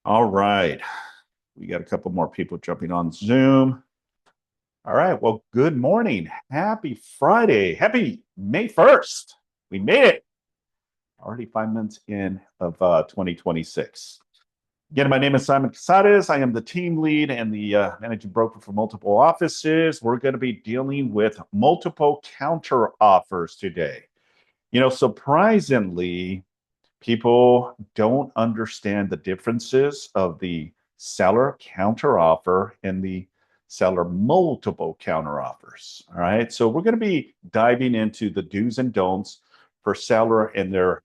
All right. We got a couple more people jumping on Zoom. All right. Well, good morning. Happy Friday. Happy May 1st. We made it. Already 5 months in of 2026. Again, my name is Simon Cazares. I am the team lead and the managing broker for multiple offices. We're going to be dealing with multiple counter offers today. Surprisingly, people don't understand the differences of the seller counteroffer and the seller multiple counteroffers. All right. So we're going to be diving into the do's and don'ts for seller and their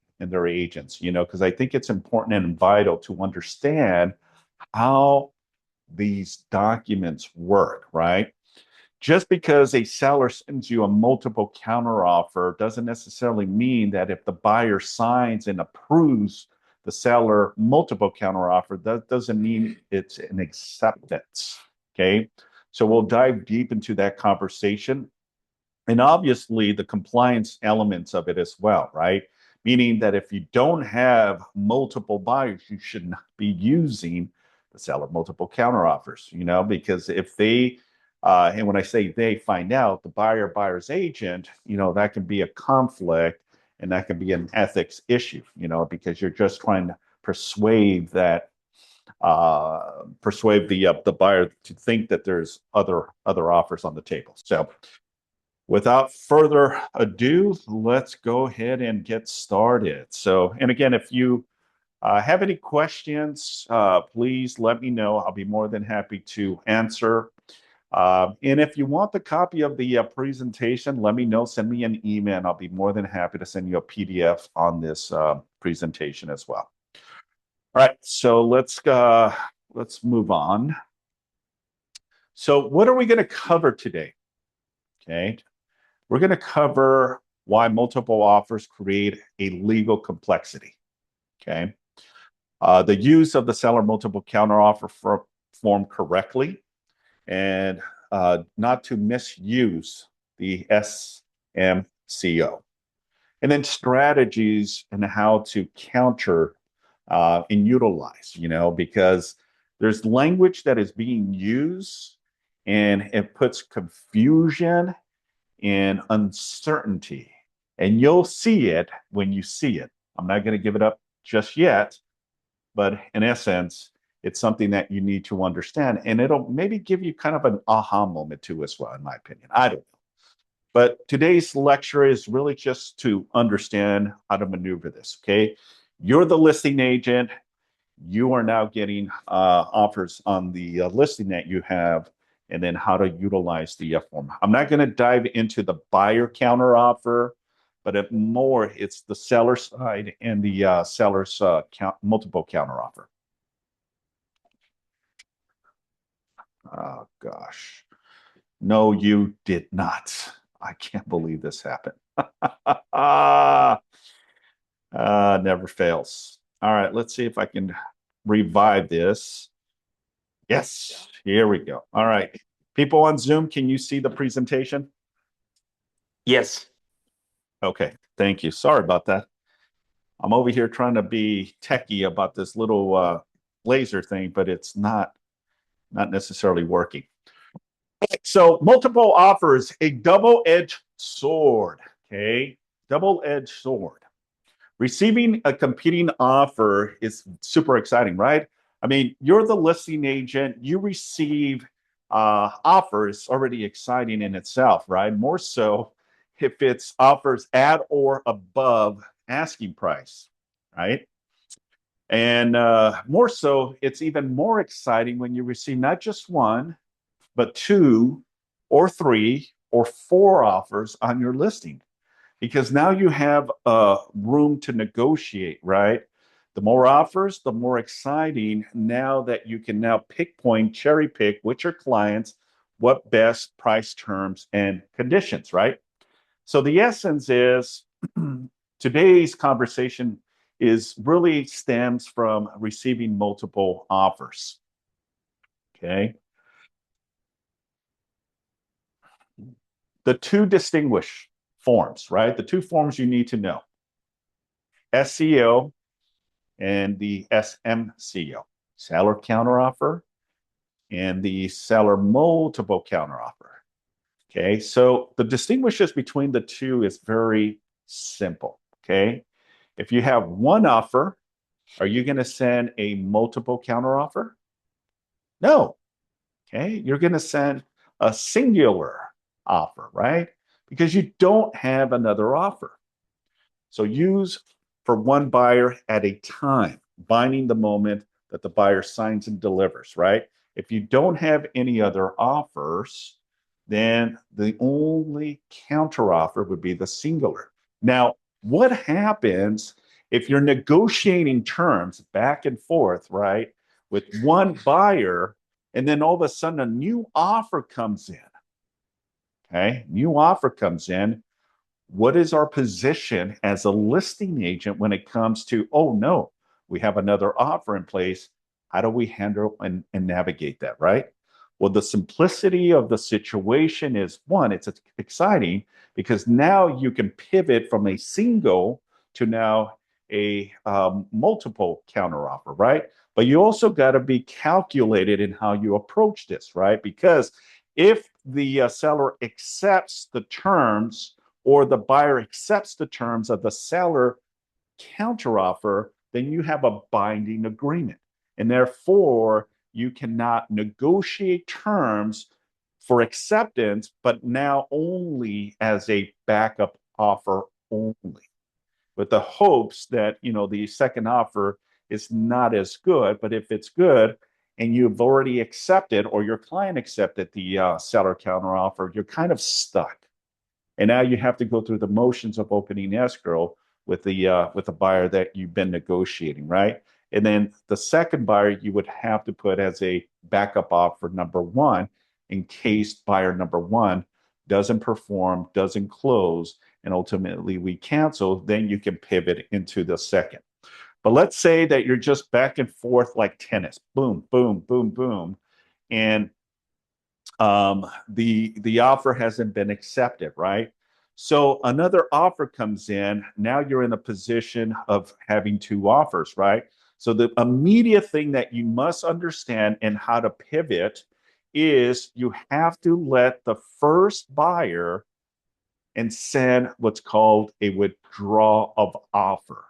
agents, because I think it's important and vital to understand how these documents work, right? Just because a seller sends you a multiple counteroffer doesn't necessarily mean that if the buyer signs and approves the seller multiple counteroffer, that doesn't mean it's an acceptance. Okay. So we'll dive deep into that conversation. And obviously, the compliance elements of it as well, right? Meaning that if you don't have multiple buyers, you should not be using the seller multiple counteroffers, because if they, and when I say they find out, the buyer's agent, that can be a conflict and that can be an ethics issue, because you're just trying to persuade the buyer to think that there's other offers on the table. So without further ado, let's go ahead and get started. So, and again, if you have any questions, please let me know. I'll be more than happy to answer. And if you want the copy of the presentation, let me know. Send me an email, and I'll be more than happy to send you a PDF on this presentation as well. All right, so let's move on. So, what are we going to cover today? Okay, we're going to cover why multiple offers create a legal complexity. Okay. The use of the seller multiple counteroffer form correctly and not to misuse the SMCO. And then strategies and how to counter and utilize, because there's language that is being used and it puts confusion and uncertainty. And you'll see it when you see it. I'm not going to give it up just yet, but in essence, it's something that you need to understand. And it'll maybe give you kind of an aha moment too, as well, in my opinion. I don't know. But today's lecture is really just to understand how to maneuver this. Okay. You're the listing agent. You are now getting offers on the listing that you have and then how to utilize the form. I'm not going to dive into the buyer counter offer, but it's the seller side and the seller's multiple counter offer. Oh, gosh. No, you did not. I can't believe this happened. Never fails. All right, let's see if I can revive this. Yes, here we go. All right. People on Zoom, can you see the presentation? Yes. Okay, thank you. Sorry about that. I'm over here trying to be techie about this little laser thing, but it's not necessarily working. So multiple offers, a double-edged sword. Okay, double-edged sword. Receiving a competing offer is super exciting, right? I mean, you're the listing agent, you receive offers already exciting in itself, right? More so if it's offers at or above asking price, right? And more so, it's even more exciting when you receive not just one, but two or three or four offers on your listing because now you have room to negotiate, right? The more offers, the more exciting now that you can now cherry pick which are clients, what best price terms and conditions, right? So the essence is today's conversation is really stems from receiving multiple offers. Okay. The two distinguish forms, right? The two forms you need to know SCO and the SMCO. seller counteroffer, and the seller multiple counteroffer. Okay, so the distinguishes between the two is very simple. Okay, if you have one offer, are you going to send a multiple counteroffer? No. Okay, you're going to send a singular offer, right? Because you don't have another offer. So use for one buyer at a time, binding the moment that the buyer signs and delivers, right? If you don't have any other offers, then the only counteroffer would be the singular. Now, what happens if you're negotiating terms back and forth, right, with one buyer, and then all of a sudden a new offer comes in? Okay, new offer comes in. What is our position as a listing agent when it comes to, oh no, we have another offer in place? How do we handle and navigate that, right? Well, the simplicity of the situation is one, it's exciting because now you can pivot from a single to now a multiple counteroffer, right? But you also got to be calculated in how you approach this, right? Because if the seller accepts the terms or the buyer accepts the terms of the seller counteroffer, then you have a binding agreement. And therefore, you cannot negotiate terms for acceptance, but now only as a backup offer only, with the hopes that, the second offer is not as good. But if it's good and you've already accepted or your client accepted the seller counteroffer, you're kind of stuck. And now you have to go through the motions of opening escrow with the buyer that you've been negotiating, right? And then the second buyer you would have to put as a backup offer number one in case buyer number one doesn't perform, doesn't close, and ultimately we cancel. Then you can pivot into the second. But let's say that you're just back and forth like tennis, boom, boom, boom, boom, and the offer hasn't been accepted, right? So another offer comes in. Now you're in a position of having two offers, right? So the immediate thing that you must understand and how to pivot is you have to let the first buyer and send what's called a withdrawal of offer.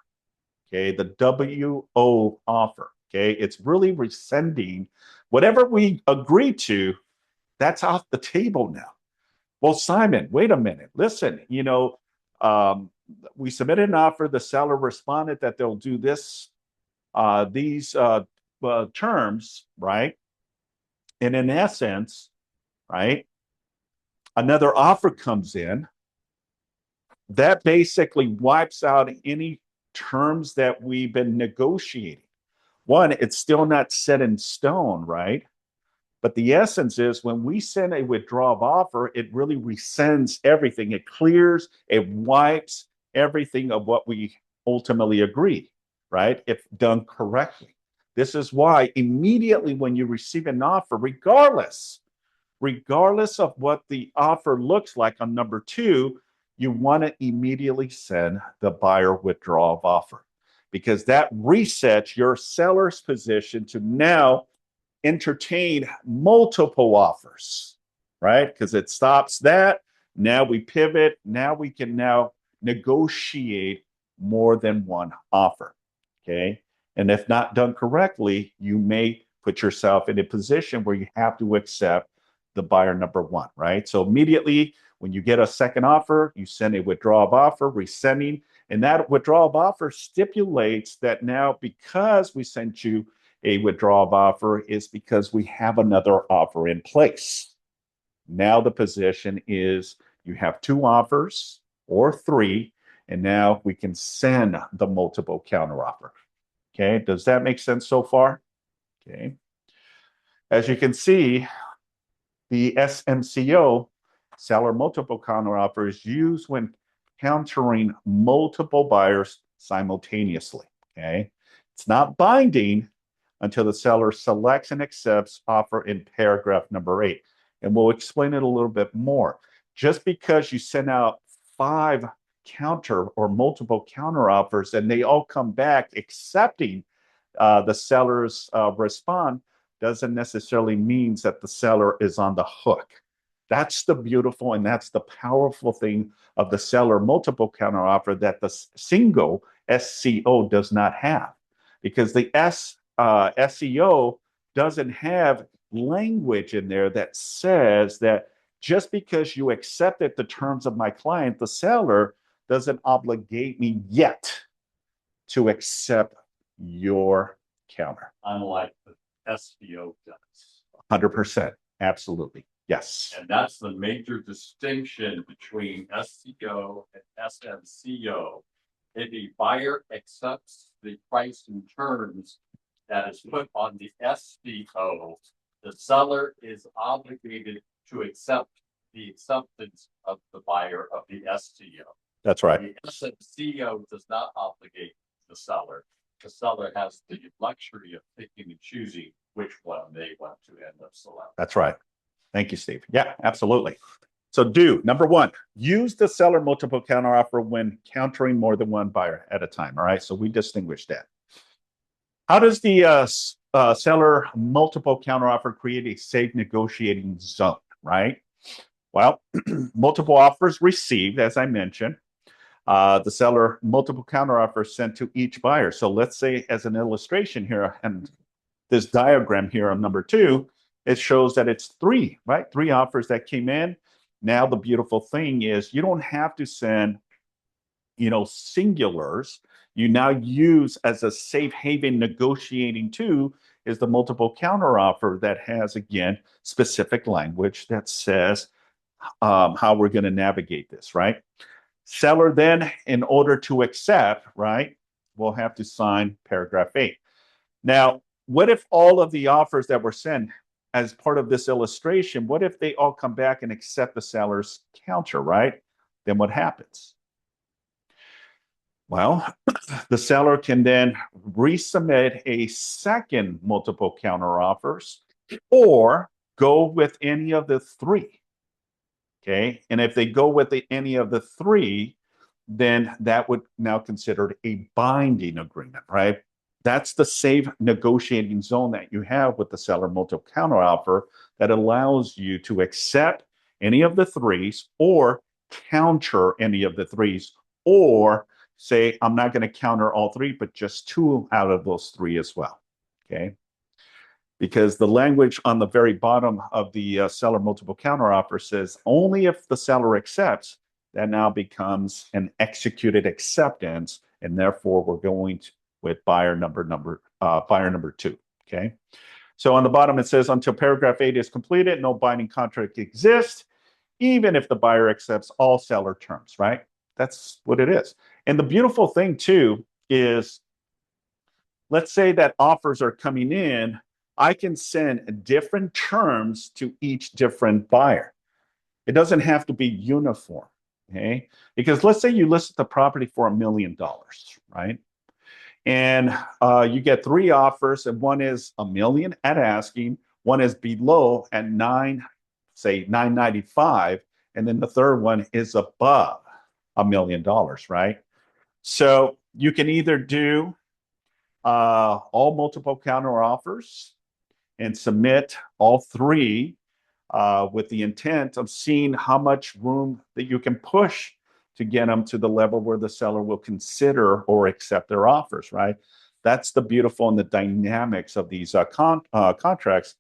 Okay, the WO offer. Okay, it's really rescinding whatever we agreed to. That's off the table now. Well, Simon, wait a minute. Listen, um, we submitted an offer. The seller responded that they'll do these terms, right? And in essence, right, another offer comes in that basically wipes out any terms that we've been negotiating. One, it's still not set in stone, right? But the essence is when we send a withdrawal of offer, it really rescinds everything. It clears, it wipes everything of what we ultimately agreed, right? If done correctly. This is why immediately when you receive an offer, regardless of what the offer looks like on number two, you want to immediately send the buyer withdrawal of offer because that resets your seller's position to now entertain multiple offers, right? Because it stops that. Now we pivot. Now we can now negotiate more than one offer. Okay. And if not done correctly, you may put yourself in a position where you have to accept the buyer number one, right? So immediately when you get a second offer, you send a withdrawal of offer, resending, and that withdrawal of offer stipulates that now because we sent you a withdrawal of offer is because we have another offer in place. Now the position is you have two offers or three, and now we can send the multiple counteroffer. Okay, does that make sense so far? Okay. As you can see, the SMCO, seller multiple counteroffer, is used when countering multiple buyers simultaneously. Okay. It's not binding until the seller selects and accepts offer in paragraph number 8. And we'll explain it a little bit more. Just because you send out 5 counter or multiple counter offers and they all come back accepting the seller's respond doesn't necessarily means that the seller is on the hook. That's the beautiful and that's the powerful thing of the seller multiple counteroffer that the single SCO does not have, because the SEO doesn't have language in there that says that just because you accepted the terms of my client, the seller doesn't obligate me yet to accept your counter. Unlike the SBO does. 100%. Absolutely. Yes. And that's the major distinction between SCO and SMCO. If a buyer accepts the price and terms that is put on the SBO, the seller is obligated to accept the acceptance of the buyer of the SCO. That's right. The SMCO does not obligate the seller. The seller has the luxury of picking and choosing which one they want to end up selecting. That's right. Thank you, Steve. Yeah, absolutely. So do, number one, use the seller multiple counteroffer when countering more than one buyer at a time. All right. So we distinguish that. How does the seller multiple counteroffer create a safe negotiating zone? Right. Well, multiple offers received, as I mentioned. The seller multiple counteroffers sent to each buyer. So let's say, as an illustration here, and this diagram here on number 2, it shows that it's 3, right? 3 offers that came in. Now the beautiful thing is you don't have to send, singulars. You now use as a safe haven negotiating tool is the multiple counteroffer that has, again, specific language that says how we're going to navigate this, right? Seller then, in order to accept, right, will have to sign paragraph 8. Now, what if all of the offers that were sent as part of this illustration, what if they all come back and accept the seller's counter, right? Then what happens? Well, the seller can then resubmit a second multiple counteroffers or go with any of the 3. Okay. And if they go with any of the 3, then that would now considered a binding agreement, right? That's the safe negotiating zone that you have with the seller multiple counteroffer that allows you to accept any of the 3s or counter any of the 3s, or say, I'm not going to counter all 3, but just 2 out of those 3 as well. Okay. Because the language on the very bottom of the seller multiple counteroffer says only if the seller accepts, that now becomes an executed acceptance, and therefore we're going with buyer number 2. Okay. So on the bottom it says until paragraph 8 is completed, no binding contract exists, even if the buyer accepts all seller terms. Right. That's what it is. And the beautiful thing too is, let's say that offers are coming in. I can send different terms to each different buyer. It doesn't have to be uniform, okay? Because let's say you list the property for $1 million, right? And you get 3 offers, and one is $1 million at asking, one is below at $995, and then the third one is above $1 million, right? So you can either do all multiple counter offers and submit all 3 with the intent of seeing how much room that you can push to get them to the level where the seller will consider or accept their offers, right? That's the beautiful and the dynamics of these contracts,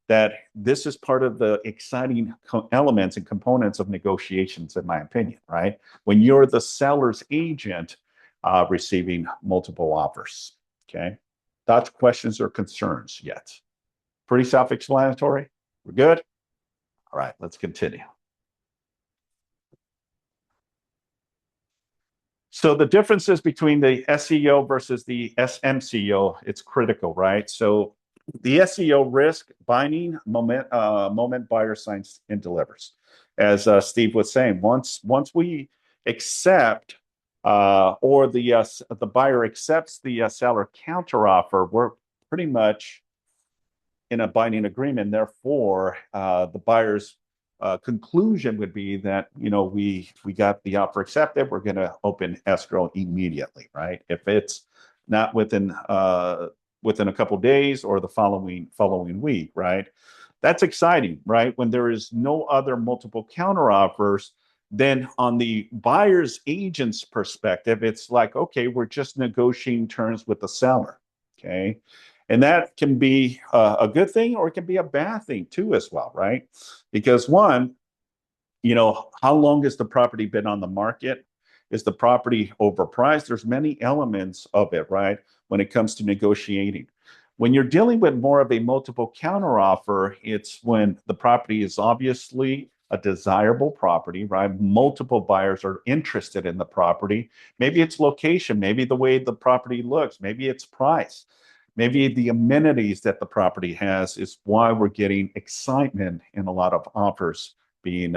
that this is part of the exciting elements and components of negotiations, in my opinion, right? When you're the seller's agent receiving multiple offers, okay? Thoughts, questions, or concerns yet? Pretty self-explanatory? We're good? All right, let's continue. So the differences between the SEO versus the SMCO, it's critical, right? So the SEO risk, binding, moment buyer signs and delivers. As Steve was saying, once we accept or the buyer accepts the seller counteroffer, we're pretty much in a binding agreement. Therefore, the buyer's conclusion would be that, we got the offer accepted, we're going to open escrow immediately, right? If it's not within within a couple of days or the following week, right? That's exciting, right? When there is no other multiple counteroffers, then on the buyer's agent's perspective, it's like, okay, we're just negotiating terms with the seller, okay? And that can be a good thing or it can be a bad thing too as well, right? Because one, how long has the property been on the market? Is the property overpriced? There's many elements of it, right? When it comes to negotiating. When you're dealing with more of a multiple counteroffer, it's when the property is obviously a desirable property, right? Multiple buyers are interested in the property. Maybe it's location, maybe the way the property looks, maybe it's price. Maybe the amenities that the property has is why we're getting excitement in a lot of offers being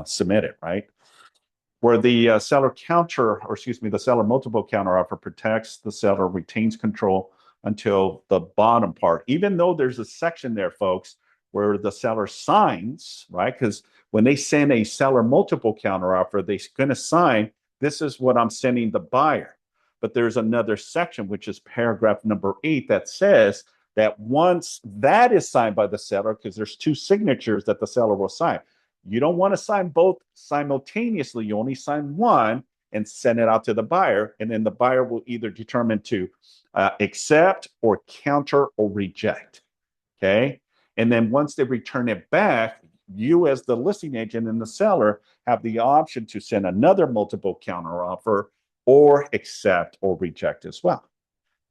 submitted, right? Where the seller the seller multiple counter offer protects the seller, retains control until the bottom part. Even though there's a section there, folks, where the seller signs, right? Because when they send a seller multiple counter offer, they're going to sign, this is what I'm sending the buyer. But there's another section, which is paragraph number 8, that says that once that is signed by the seller, because there's 2 signatures that the seller will sign, you don't want to sign both simultaneously. You only sign one and send it out to the buyer. And then the buyer will either determine to accept or counter or reject. Okay. And then once they return it back, you as the listing agent and the seller have the option to send another multiple counter offer or accept or reject as well.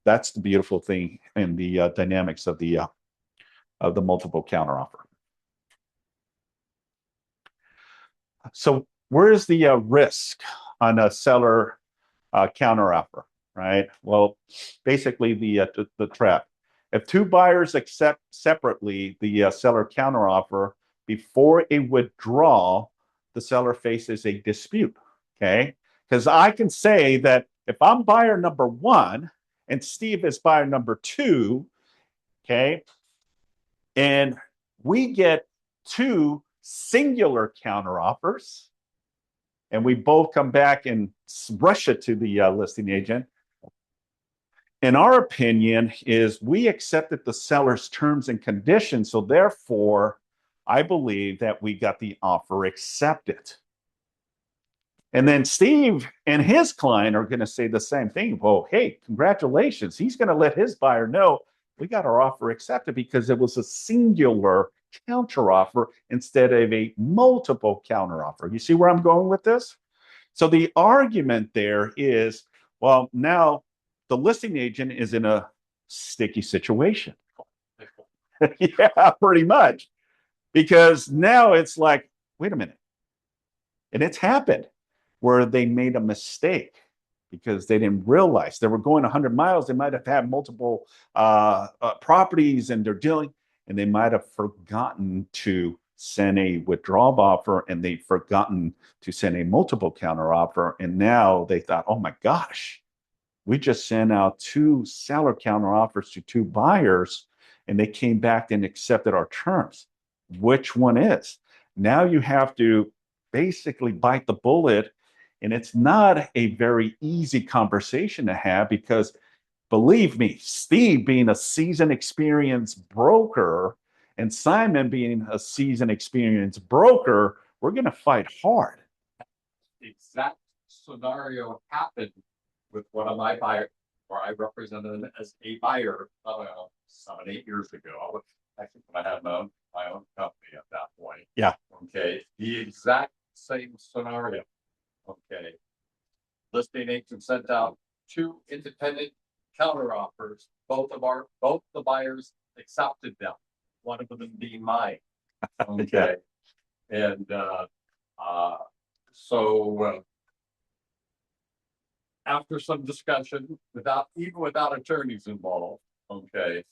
That's the beautiful thing in the dynamics of the multiple counter offer. So where is the risk on a seller counteroffer, right? Well, basically the trap. If 2 buyers accept separately the seller counteroffer before a withdrawal, the seller faces a dispute, okay? Because I can say that if I'm buyer number 1 and Steve is buyer number 2, okay, and we get 2 singular counteroffers, and we both come back and rush it to the listing agent. In our opinion, is we accepted the seller's terms and conditions, so therefore, I believe that we got the offer accepted. And then Steve and his client are going to say the same thing. Well, hey, congratulations. He's going to let his buyer know we got our offer accepted because it was a singular counteroffer instead of a multiple counteroffer. You see where I'm going with this? So the argument there is, well, now the listing agent is in a sticky situation. Yeah, pretty much. Because now it's like, wait a minute. And it's happened where they made a mistake because they didn't realize they were going 100 miles. They might have had multiple properties and they're dealing, and they might have forgotten to send a withdrawal offer and they've forgotten to send a multiple counter offer. And now they thought, oh my gosh, we just sent out 2 seller counter offers to 2 buyers and they came back and accepted our terms. Which one is? Now you have to basically bite the bullet. And it's not a very easy conversation to have because, believe me, Steve being a seasoned experienced broker and Simon being a seasoned experienced broker, we're going to fight hard. Exact scenario happened with one of my buyers, where I represented them as a buyer, 7, 8 years ago. Actually, when I had my own company at that point. Yeah. Okay. The exact same scenario. Okay. Listing agent sent out 2 independent counteroffers. Both the buyers accepted them. One of them being mine. Okay. Yeah. And so after some discussion, without attorneys involved, okay,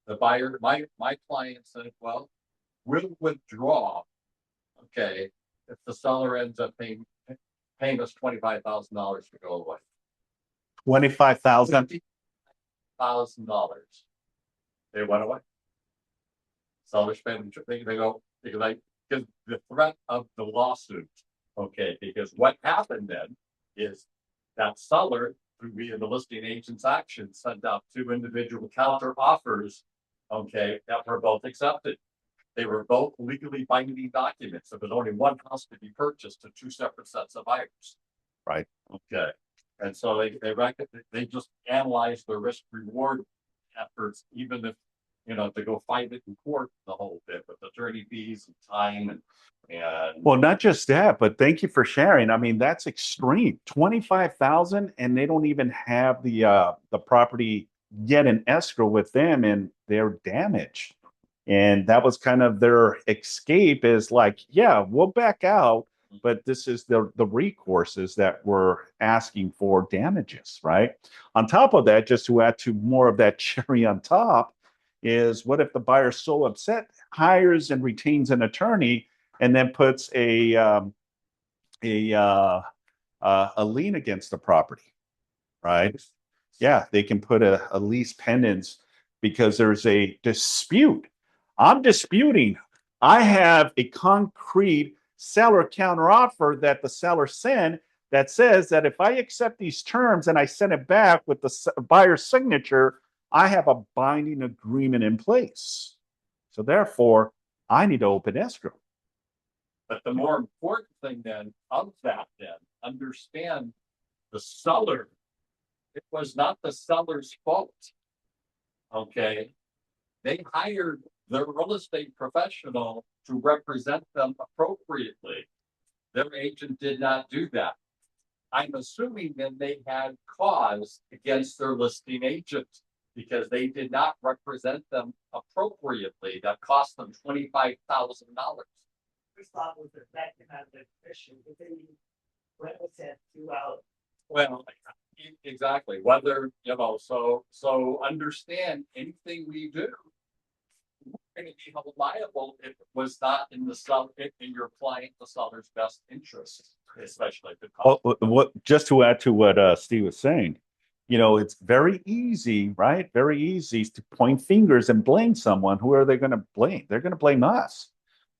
the buyer, my client said, well, we'll withdraw, okay, if the seller ends up paying us $25,000 to go away. $25,000. $1,000. They went away. Sellers spend, they go, because the threat of the lawsuit, okay, because what happened then is that seller via the listing agent's action, sent out 2 individual counter offers, okay, that were both accepted. They were both legally binding documents. There was only one house to be purchased to 2 separate sets of buyers. Right. Okay. And so they just analyzed the risk reward efforts, even if, to go fight it in court the whole bit with attorney fees and time and Well, not just that, but thank you for sharing. I mean, that's extreme. 25,000 and they don't even have the property yet in escrow with them and they're damaged. And that was kind of their escape is like, yeah, we'll back out, but this is the recourses that we're asking for damages, right? On top of that, just to add to more of that cherry on top, is what if the buyer's so upset, hires and retains an attorney, and then puts a lien against the property, right? Yeah, they can put a lease pendants because there's a dispute. I'm disputing. I have a concrete seller counteroffer that the seller sent that says that if I accept these terms and I send it back with the buyer's signature, I have a binding agreement in place. So therefore, I need to open escrow. But the more important thing then of that understand the seller. It was not the seller's fault. Okay. They hired their real estate professional to represent them appropriately. Their agent did not do that. I'm assuming that they had cause against their listing agent because they did not represent them appropriately. That cost them $25,000. First thought was that that can have the issue, but then you represent throughout. Well, exactly. Whether, so understand anything we do, we're going to be held liable if it was not in your client, the seller's best interest, especially if it costs. Just to add to what Steve was saying, it's very easy, right? Very easy to point fingers and blame someone. Who are they going to blame? They're going to blame us.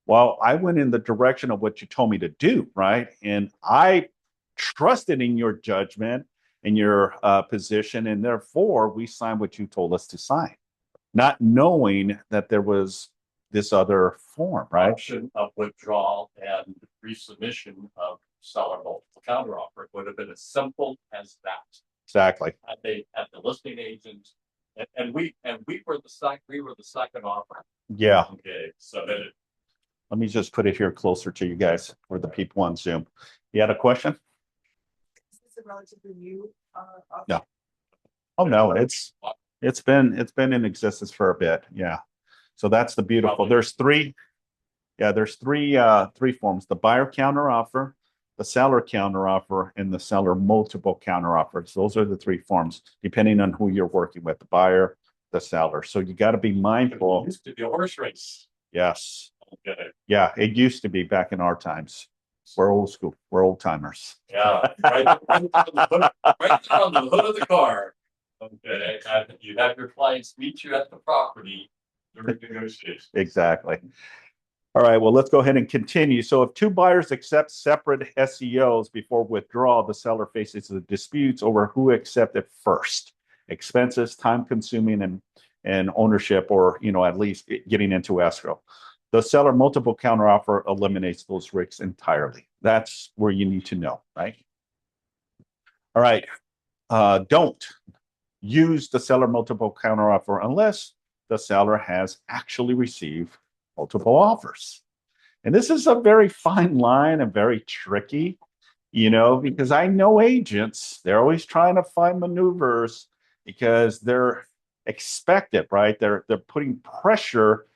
Well, I went in the direction of what you told me to do, right? And I trusted in your judgment and your position, and therefore we signed what you told us to sign, not knowing that there was this other form, right? Option of withdrawal and resubmission of seller multiple counteroffer. It would have been as simple as that. Exactly. At the listing agent, and we were the second offer. Yeah. Okay, so that let me just put it here closer to you guys or the people on Zoom. You had a question? Is this a relatively new? No. Oh no, it's been in existence for a bit. Yeah. So that's the beautiful. Probably. There's three forms: the buyer counter offer, the seller counter offer, and the seller multiple counter offers. Those are the 3 forms, depending on who you're working with, the buyer, the seller. So you got to be mindful. It used to be a horse race. Yes. Okay. Yeah, it used to be back in our times. We're old school. We're old timers. Yeah, right on the hood of the car. Okay, and you have your clients meet you at the property during negotiations. Exactly. All right, well, let's go ahead and continue. So if 2 buyers accept separate SEOs before withdrawal, the seller faces the disputes over who accepted first. Expenses, time consuming, and ownership, or at least getting into escrow. The seller multiple counteroffer eliminates those risks entirely. That's where you need to know, right? All right. Don't use the seller multiple counteroffer unless the seller has actually received multiple offers. And this is a very fine line and very tricky, because I know agents, they're always trying to find maneuvers because they're expected, right? They're putting pressure.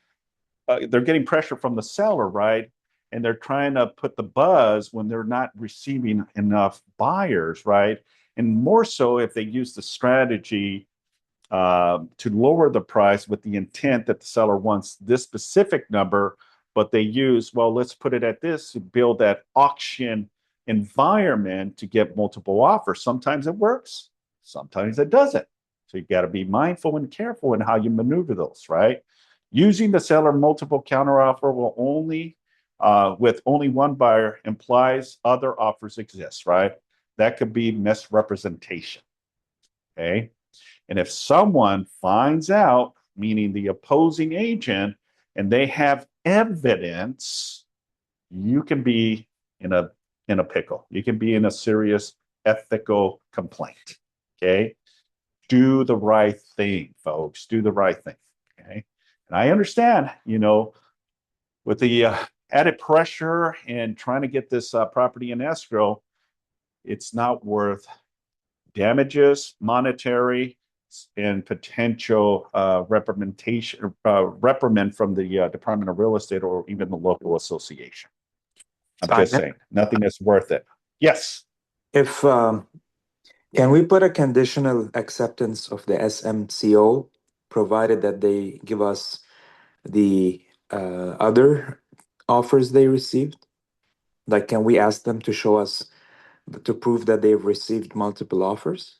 They're getting pressure from the seller, right? And they're trying to put the buzz when they're not receiving enough buyers, right? And more so if they use the strategy to lower the price with the intent that the seller wants this specific number, but they use, well, let's put it at this to build that auction environment to get multiple offers. Sometimes it works, sometimes it doesn't. So you got to be mindful and careful in how you maneuver those, right? Using the seller multiple counteroffer will only, with only one buyer, implies other offers exist, right? That could be misrepresentation. Okay. And if someone finds out, meaning the opposing agent, and they have evidence, you can be in a pickle. You can be in a serious ethical complaint. Okay. Do the right thing, folks. Do the right thing. Okay. And I understand, with the added pressure and trying to get this property in escrow, it's not worth damages, monetary, and potential reprimand from the Department of Real Estate or even the local association. I'm just saying, nothing is worth it. Yes. If can we put a conditional acceptance of the SMCO, provided that they give us the other offers they received? Like, can we ask them to show us to prove that they've received multiple offers?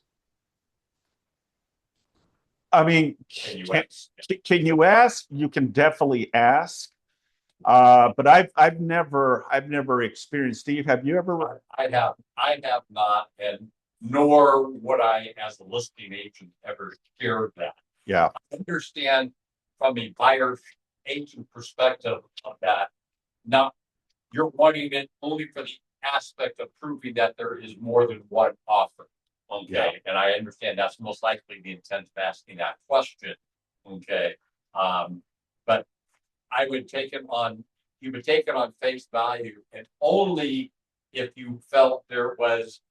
I mean, can you ask? You can definitely ask. But I've never experienced. Steve, have you ever? I have not, and nor would I, as a listing agent, ever share that. Yeah. I understand from a buyer agent perspective of that. Now, you're wanting it only for the aspect of proving that there is more than one offer. Okay, Yeah. and I understand that's most likely the intent of asking that question. Okay, but I would take it on, you would take it on face value, and only if you felt there was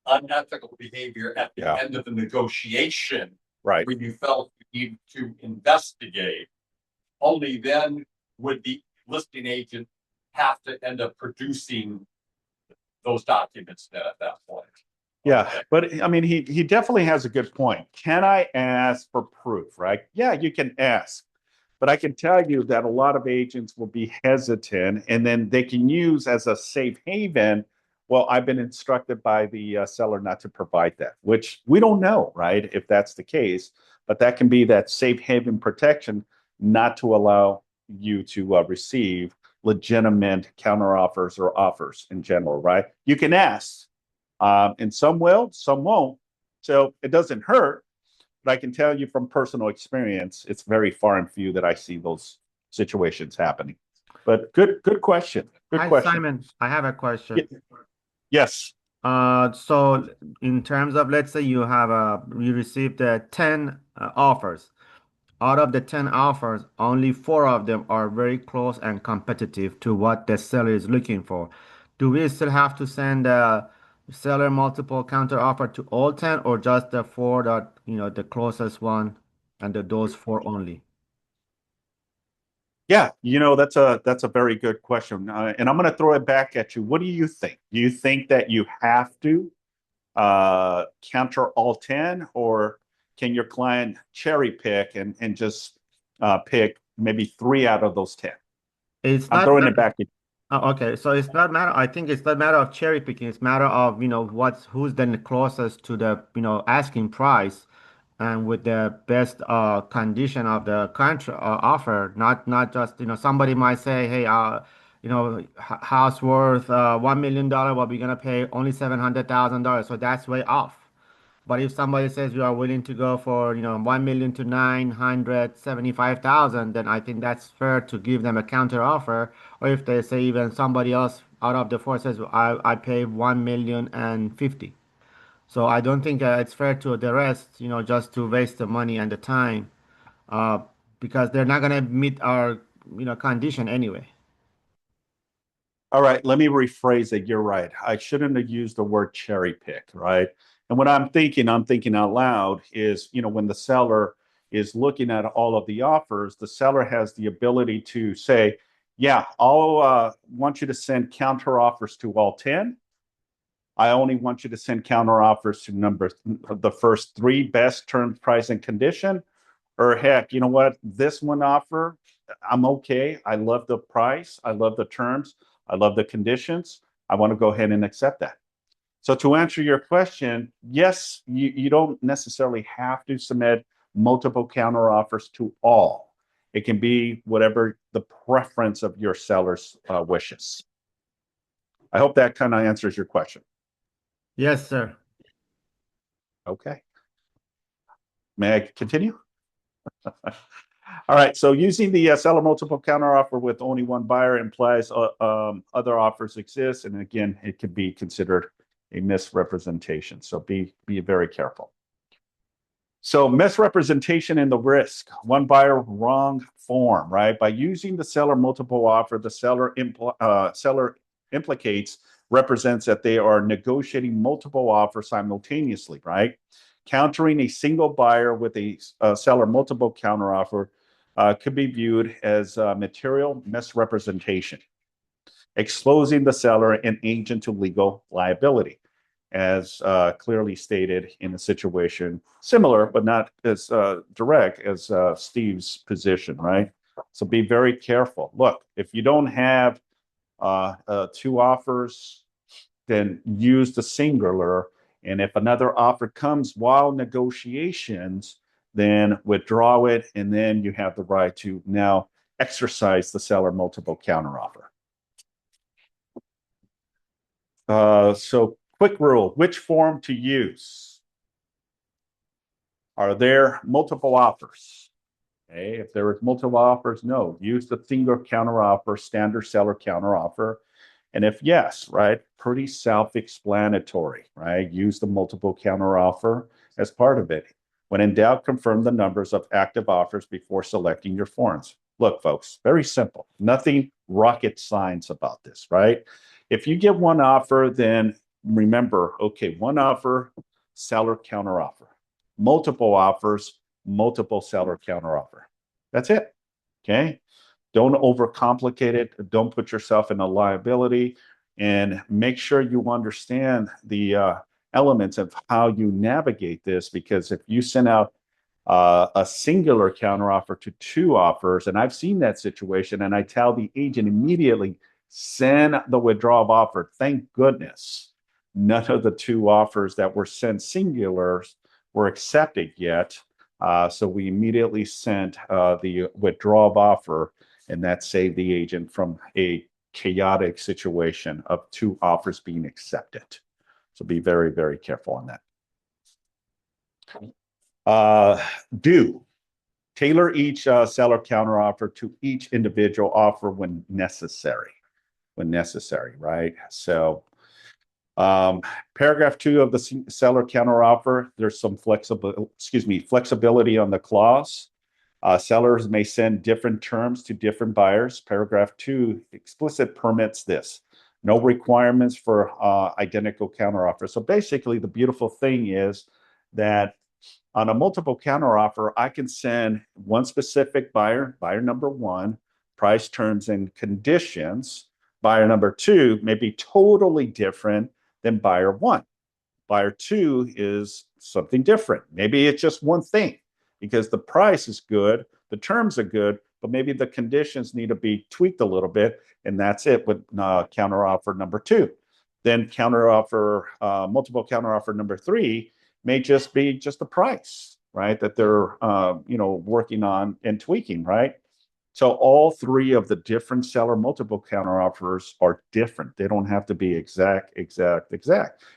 unethical behavior at the end of the negotiation, Right. when you felt you need to investigate, only then would the listing agent have to end up producing those documents then at that point. Yeah, Okay. but I mean, he definitely has a good point. Can I ask for proof, right? Yeah, you can ask. But I can tell you that a lot of agents will be hesitant and then they can use as a safe haven. Well, I've been instructed by the seller not to provide that, which we don't know, right? If that's the case, but that can be that safe haven protection not to allow you to receive legitimate counteroffers or offers in general, right? You can ask, and some will, some won't. So it doesn't hurt. But I can tell you from personal experience, it's very far and few that I see those situations happening. But good question. Good Hi, question. Simon. I have a question. Yes. So in terms of, let's say you received 10 offers. Out of the 10 offers, only 4 of them are very close and competitive to what the seller is looking for. Do we still have to send the seller multiple counter offer to all 10, or just the 4 that, the closest one and those 4 only? Yeah, that's a very good question, and I'm going to throw it back at you. What do you think? Do you think that you have to counter all 10, or can your client cherry pick and just pick maybe 3 out of those 10? It's I'm not. throwing it back at you. Okay, so it's not matter. I think it's not matter of cherry picking. It's matter of, who's then closest to the, asking price, and with the best condition of the contract offer. Not just, somebody might say, hey, house worth $1 million, but we're gonna pay only $700,000, so that's way off. But if somebody says you are willing to go for, 1 million to 975,000, then I think that's fair to give them a counter offer. Or if they say even somebody else out of the 4 says I pay 1,050,000. So I don't think it's fair to the rest, just to waste the money and the time, uh, because they're not gonna meet our, condition anyway. All right, let me rephrase it. You're right. I shouldn't have used the word cherry pick, right? And what I'm thinking out loud is, when the seller is looking at all of the offers, the seller has the ability to say, yeah, I'll want you to send counter offers to all 10. I only want you to send counter offers to the first 3 best terms, price, and condition. Or heck, you know what? This one offer, I'm okay. I love the price. I love the terms. I love the conditions. I want to go ahead and accept that. So to answer your question, yes, you don't necessarily have to submit multiple counter offers to all. It can be whatever the preference of your seller's wishes. I hope that kind of answers your question. Yes, sir. Okay. May I continue? All right. So using the seller multiple counteroffer with only one buyer implies other offers exist, and again, it could be considered a misrepresentation. So be very careful. So misrepresentation and the risk. One buyer, wrong form, right? By using the seller multiple offer, the seller implicates, represents that they are negotiating multiple offers simultaneously, right? Countering a single buyer with a seller multiple counteroffer could be viewed as material misrepresentation, exposing the seller and agent to legal liability, as clearly stated in a situation similar but not as direct as Steve's position, right? So be very careful. Look, if you don't have two offers, then use the singular. And if another offer comes while negotiations, then withdraw it, and then you have the right to now exercise the seller multiple counteroffer. So quick rule, which form to use? Are there multiple offers? Okay, if there is multiple offers, no, use the single counteroffer, standard seller counteroffer. And if yes, right, pretty self-explanatory, right? Use the multiple counteroffer as part of it. When in doubt, confirm the numbers of active offers before selecting your forms. Look, folks, very simple. Nothing rocket science about this, right? If you get one offer, then remember, okay, one offer, seller counteroffer. Multiple offers, multiple seller counteroffer. That's it, okay? Don't overcomplicate it. Don't put yourself in a liability, and make sure you understand the elements of how you navigate this. Because if you send out a singular counteroffer to two offers, and I've seen that situation, and I tell the agent immediately, send the withdrawal of offer. Thank goodness none of the two offers that were sent singulars were accepted yet. So we immediately sent the withdrawal of offer, and that saved the agent from a chaotic situation of two offers being accepted. So be very, very careful on that. Do tailor each seller counteroffer to each individual offer when necessary. When necessary, right? So paragraph 2 of the seller counteroffer, there's some flexibility on the clause. Sellers may send different terms to different buyers. Paragraph 2 explicit permits this. No requirements for identical counteroffer. So basically, the beautiful thing is that on a multiple counteroffer, I can send one specific buyer, buyer number 1, price, terms, and conditions. Buyer number 2 may be totally different than buyer 1. Buyer 2 is something different. Maybe it's just one thing, because the price is good, the terms are good, but maybe the conditions need to be tweaked a little bit, and that's it with counteroffer number 2. Then multiple counteroffer number 3 may just be just the price, right? That they're working on and tweaking, right? So all 3 of the different seller multiple counteroffers are different. They don't have to be exact,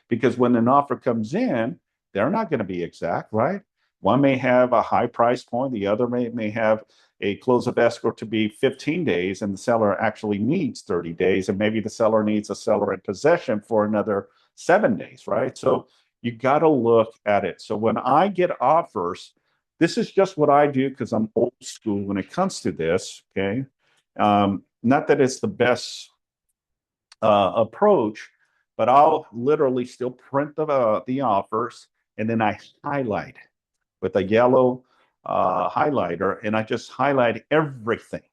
because when an offer comes in, they're not going to be exact, right? One may have a high price point, the other may have a close of escrow to be 15 days, and the seller actually needs 30 days, and maybe the seller needs a seller in possession for another 7 days, right? So you got to look at it. So when I get offers, this is just what I do because I'm old school when it comes to this, okay? Not that it's the best approach, but I'll literally still print the offers, and then I highlight with a yellow highlighter, and I just highlight everything.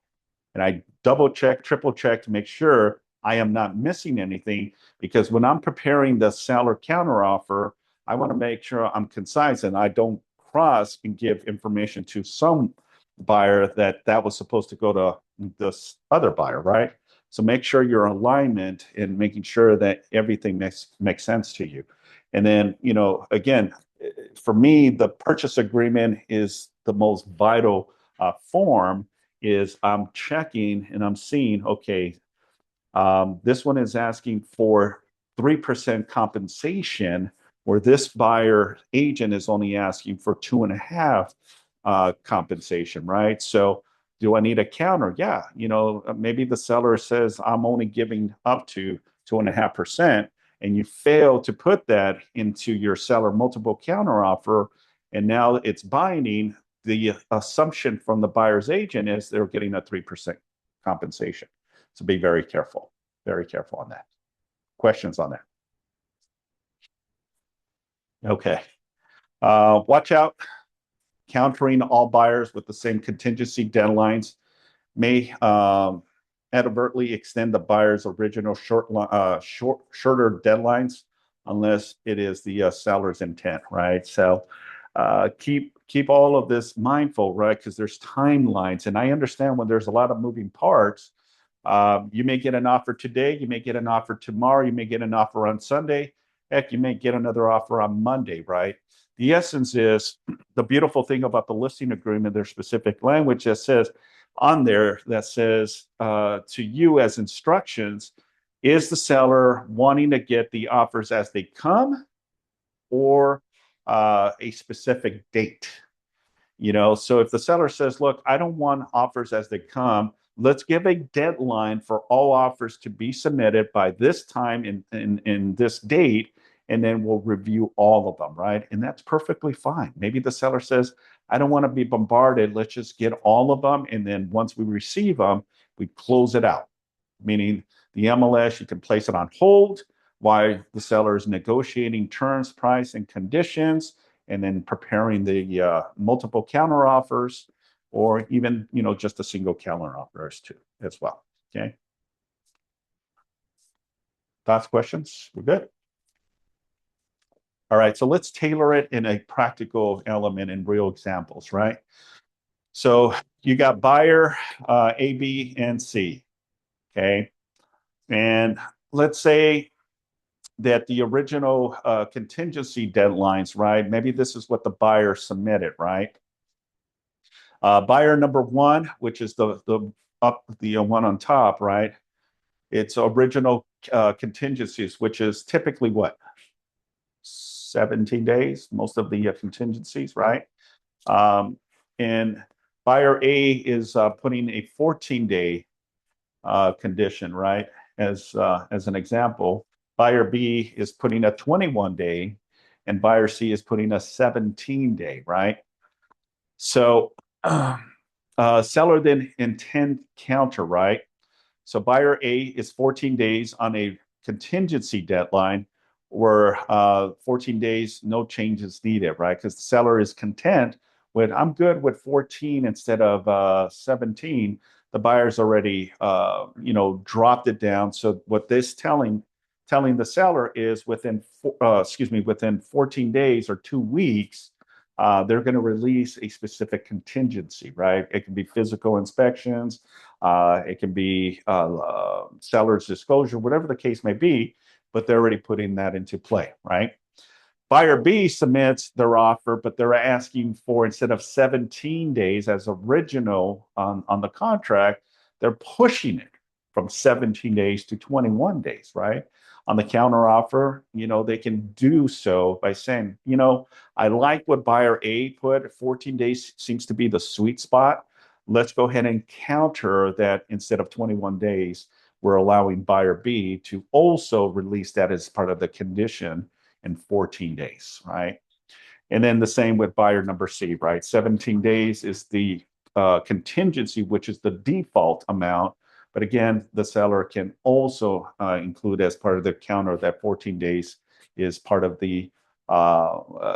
And I double check, triple check to make sure I am not missing anything, because when I'm preparing the seller counteroffer, I want to make sure I'm concise and I don't cross and give information to some buyer that was supposed to go to this other buyer, right? So make sure your alignment and making sure that everything makes sense to you. And then, again, for me, the purchase agreement is the most vital form. Is I'm checking and I'm seeing, okay, this one is asking for 3% compensation where this buyer agent is only asking for 2.5 compensation, right? So do I need a counter? Yeah, maybe the seller says I'm only giving up to 2.5%, and you fail to put that into your seller multiple counter offer, and now it's binding. The assumption from the buyer's agent is they're getting a 3% compensation. So be very careful on that. Questions on that? Okay. Watch out. Countering all buyers with the same contingency deadlines may advertently extend the buyer's original shorter deadlines unless it is the seller's intent, right? So keep all of this mindful, right? Because there's timelines, and I understand when there's a lot of moving parts. You may get an offer today, you may get an offer tomorrow, you may get an offer on Sunday. Heck, you may get another offer on Monday, right? The essence is the beautiful thing about the listing agreement, there's specific language that says to you as instructions, is the seller wanting to get the offers as they come or a specific date? So if the seller says, look, I don't want offers as they come, let's give a deadline for all offers to be submitted by this time in this date, and then we'll review all of them, right? And that's perfectly fine. Maybe the seller says, I don't want to be bombarded. Let's just get all of them. And then once we receive them, we close it out, meaning the MLS, you can place it on hold while the seller is negotiating terms, price, and conditions, and then preparing the multiple counter offers, or even just a single counter offer as well. Okay. Thoughts, questions? We're good. All right, so let's tailor it in a practical element in real examples, right? So you got buyer A, B, and C, okay? And let's say that the original contingency deadlines, right? Maybe this is what the buyer submitted, right? Buyer number one, which is the one on top, right? It's original contingencies, which is typically what? 17 days, most of the contingencies, right? And buyer A is putting a 14-day condition, right? As an example, buyer B is putting a 21-day, and buyer C is putting a 17-day, right? So seller then intent counter, right? So buyer A is 14 days on a contingency deadline, where 14 days, no changes needed, right? Because the seller is content with, I'm good with 14 instead of 17. The buyer's already, dropped it down. So what this telling the seller is within 14 days or 2 weeks, they're going to release a specific contingency, right? It can be physical inspections, it can be seller's disclosure, whatever the case may be, but they're already putting that into play, right? Buyer B submits their offer, but they're asking for, instead of 17 days as original on the contract, they're pushing it from 17 days to 21 days, right? On the counter offer, they can do so by saying, I like what buyer A put. 14 days seems to be the sweet spot. Let's go ahead and counter that. Instead of 21 days, we're allowing buyer B to also release that as part of the condition in 14 days, right? And then the same with buyer number C, right? 17 days is the contingency, which is the default amount. But again, the seller can also include as part of the counter that 14 days is part of the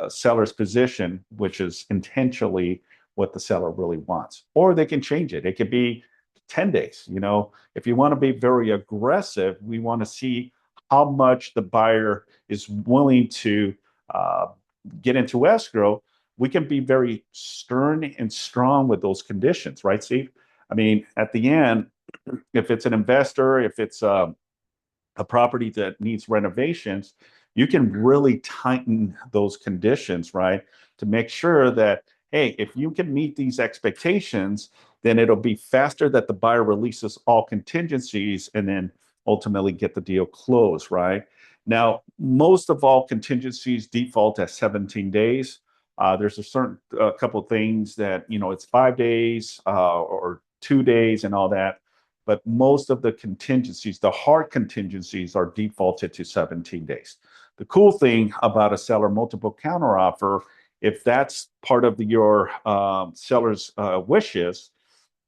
seller's position, which is intentionally what the seller really wants. Or they can change it. It could be 10 days. If you want to be very aggressive, we want to see how much the buyer is willing to get into escrow. We can be very stern and strong with those conditions, right, Steve? I mean, at the end, if it's an investor, if it's a property that needs renovations, you can really tighten those conditions, right? To make sure that, hey, if you can meet these expectations, then it'll be faster that the buyer releases all contingencies and then ultimately get the deal closed, right? Now, most of all contingencies default at 17 days. There's a couple of things that, it's 5 days or 2 days and all that. But most of the contingencies, the hard contingencies, are defaulted to 17 days. The cool thing about a seller multiple counteroffer, if that's part of your seller's wishes,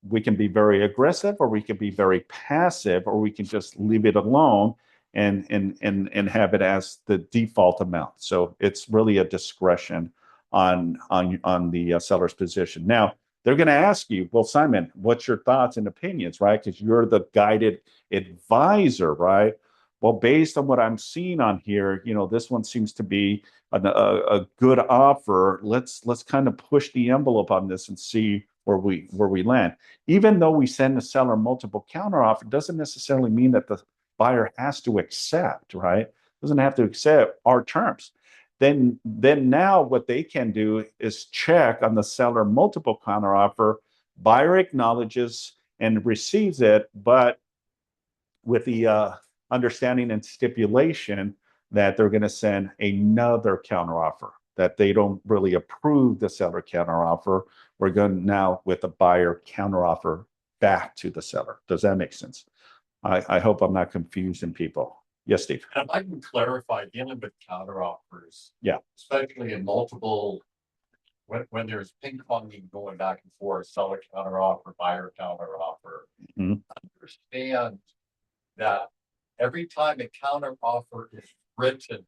we can be very aggressive, or we can be very passive, or we can just leave it alone and have it as the default amount. So it's really a discretion on the seller's position. Now, they're going to ask you, well, Simon, what's your thoughts and opinions, right? Because you're the guided advisor, right? Well, based on what I'm seeing on here, this one seems to be a good offer. Let's kind of push the envelope on this and see where we land. Even though we send the seller multiple counteroffer, doesn't necessarily mean that the buyer has to accept, right? Doesn't have to accept our terms. Then now what they can do is check on the seller multiple counteroffer. Buyer acknowledges and receives it, but with the understanding and stipulation that they're going to send another counteroffer, that they don't really approve the seller counteroffer. We're going now with a buyer counteroffer back to the seller. Does that make sense? I hope I'm not confusing people. Yes, Steve. And I can clarify, dealing with counteroffers. Yeah. Especially in multiple, when there's ping ponging going back and forth, seller counteroffer, buyer counteroffer. Mhm. Understand that every time a counteroffer is written,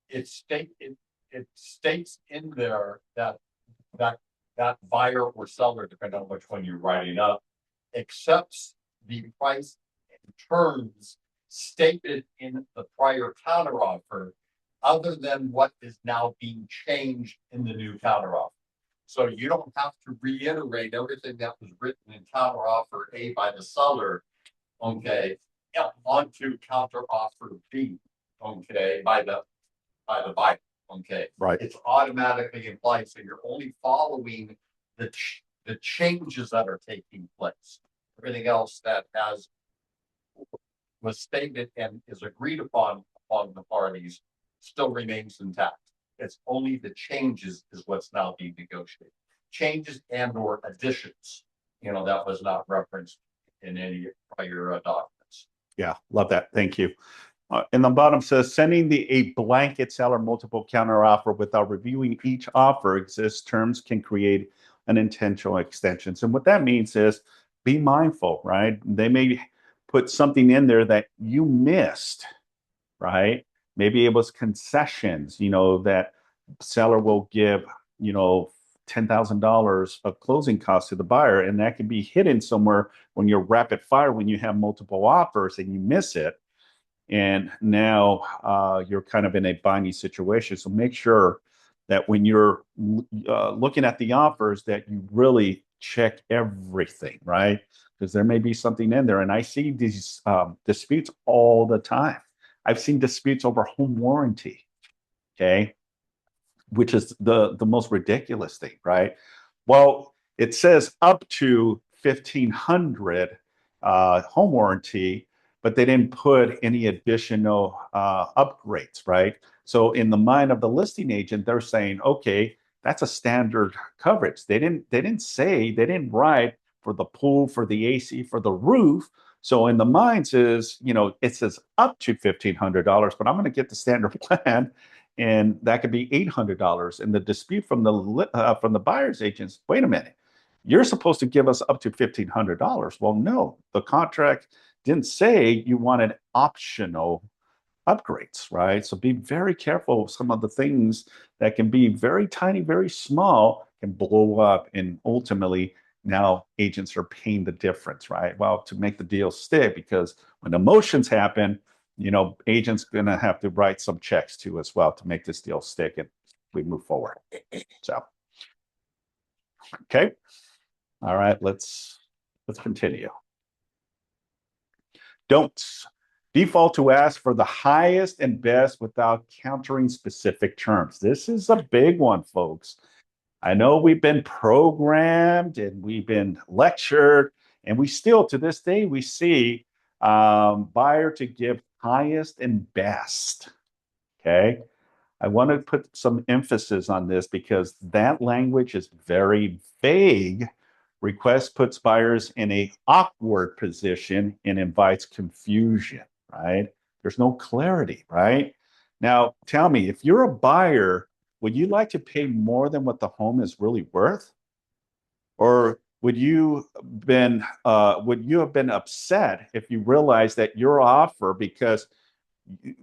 it states in there that buyer or seller, depending on which one you're writing up, accepts the price and terms stated in the prior counteroffer, other than what is now being changed in the new counteroffer. So you don't have to reiterate everything that was written in counteroffer A by the seller, okay, onto counteroffer B, okay, by the buyer, okay. Right. It's automatically implied, so you're only following the changes that are taking place. Everything else that was stated and is agreed upon the parties still remains intact. It's only the changes is what's now being negotiated. Changes and or additions, that was not referenced in any prior documents. Yeah, love that. Thank you. And the bottom says, sending a blanket seller multiple counteroffer without reviewing each offer exists terms can create unintentional extensions. And what that means is be mindful, right? They may put something in there that you missed, right? Maybe it was concessions, that seller will give, $10,000 of closing costs to the buyer, and that can be hidden somewhere when you're rapid fire, when you have multiple offers and you miss it. And now you're kind of in a binding situation. So make sure that when you're looking at the offers that you really check everything, right? Because there may be something in there. And I see these disputes all the time. I've seen disputes over home warranty, okay, which is the most ridiculous thing, right? Well, it says up to 1,500 home warranty, but they didn't put any additional upgrades, right? So in the mind of the listing agent, they're saying, okay, that's a standard coverage. They didn't write for the pool, for the AC, for the roof. So in the minds is, it says up to $1,500, but I'm going to get the standard plan, and that could be $800. And the dispute from the buyer's agents, wait a minute, you're supposed to give us up to $1,500. Well, no, the contract didn't say you wanted optional upgrades, right? So be very careful. Some of the things that can be very tiny, very small can blow up, and ultimately now agents are paying the difference, right? Well, to make the deal stick, because when emotions happen, agents gonna have to write some checks too as well to make this deal stick and we move forward. So, okay. All right, let's continue. Don't default to ask for the highest and best without countering specific terms. This is a big one, folks. I know we've been programmed and we've been lectured, and we still, to this day, we see buyer to give highest and best. Okay. I want to put some emphasis on this because that language is very vague. Request puts buyers in a awkward position and invites confusion, right? There's no clarity, right? Now, tell me, if you're a buyer, would you like to pay more than what the home is really worth? Or would you have been upset if you realized that your offer, because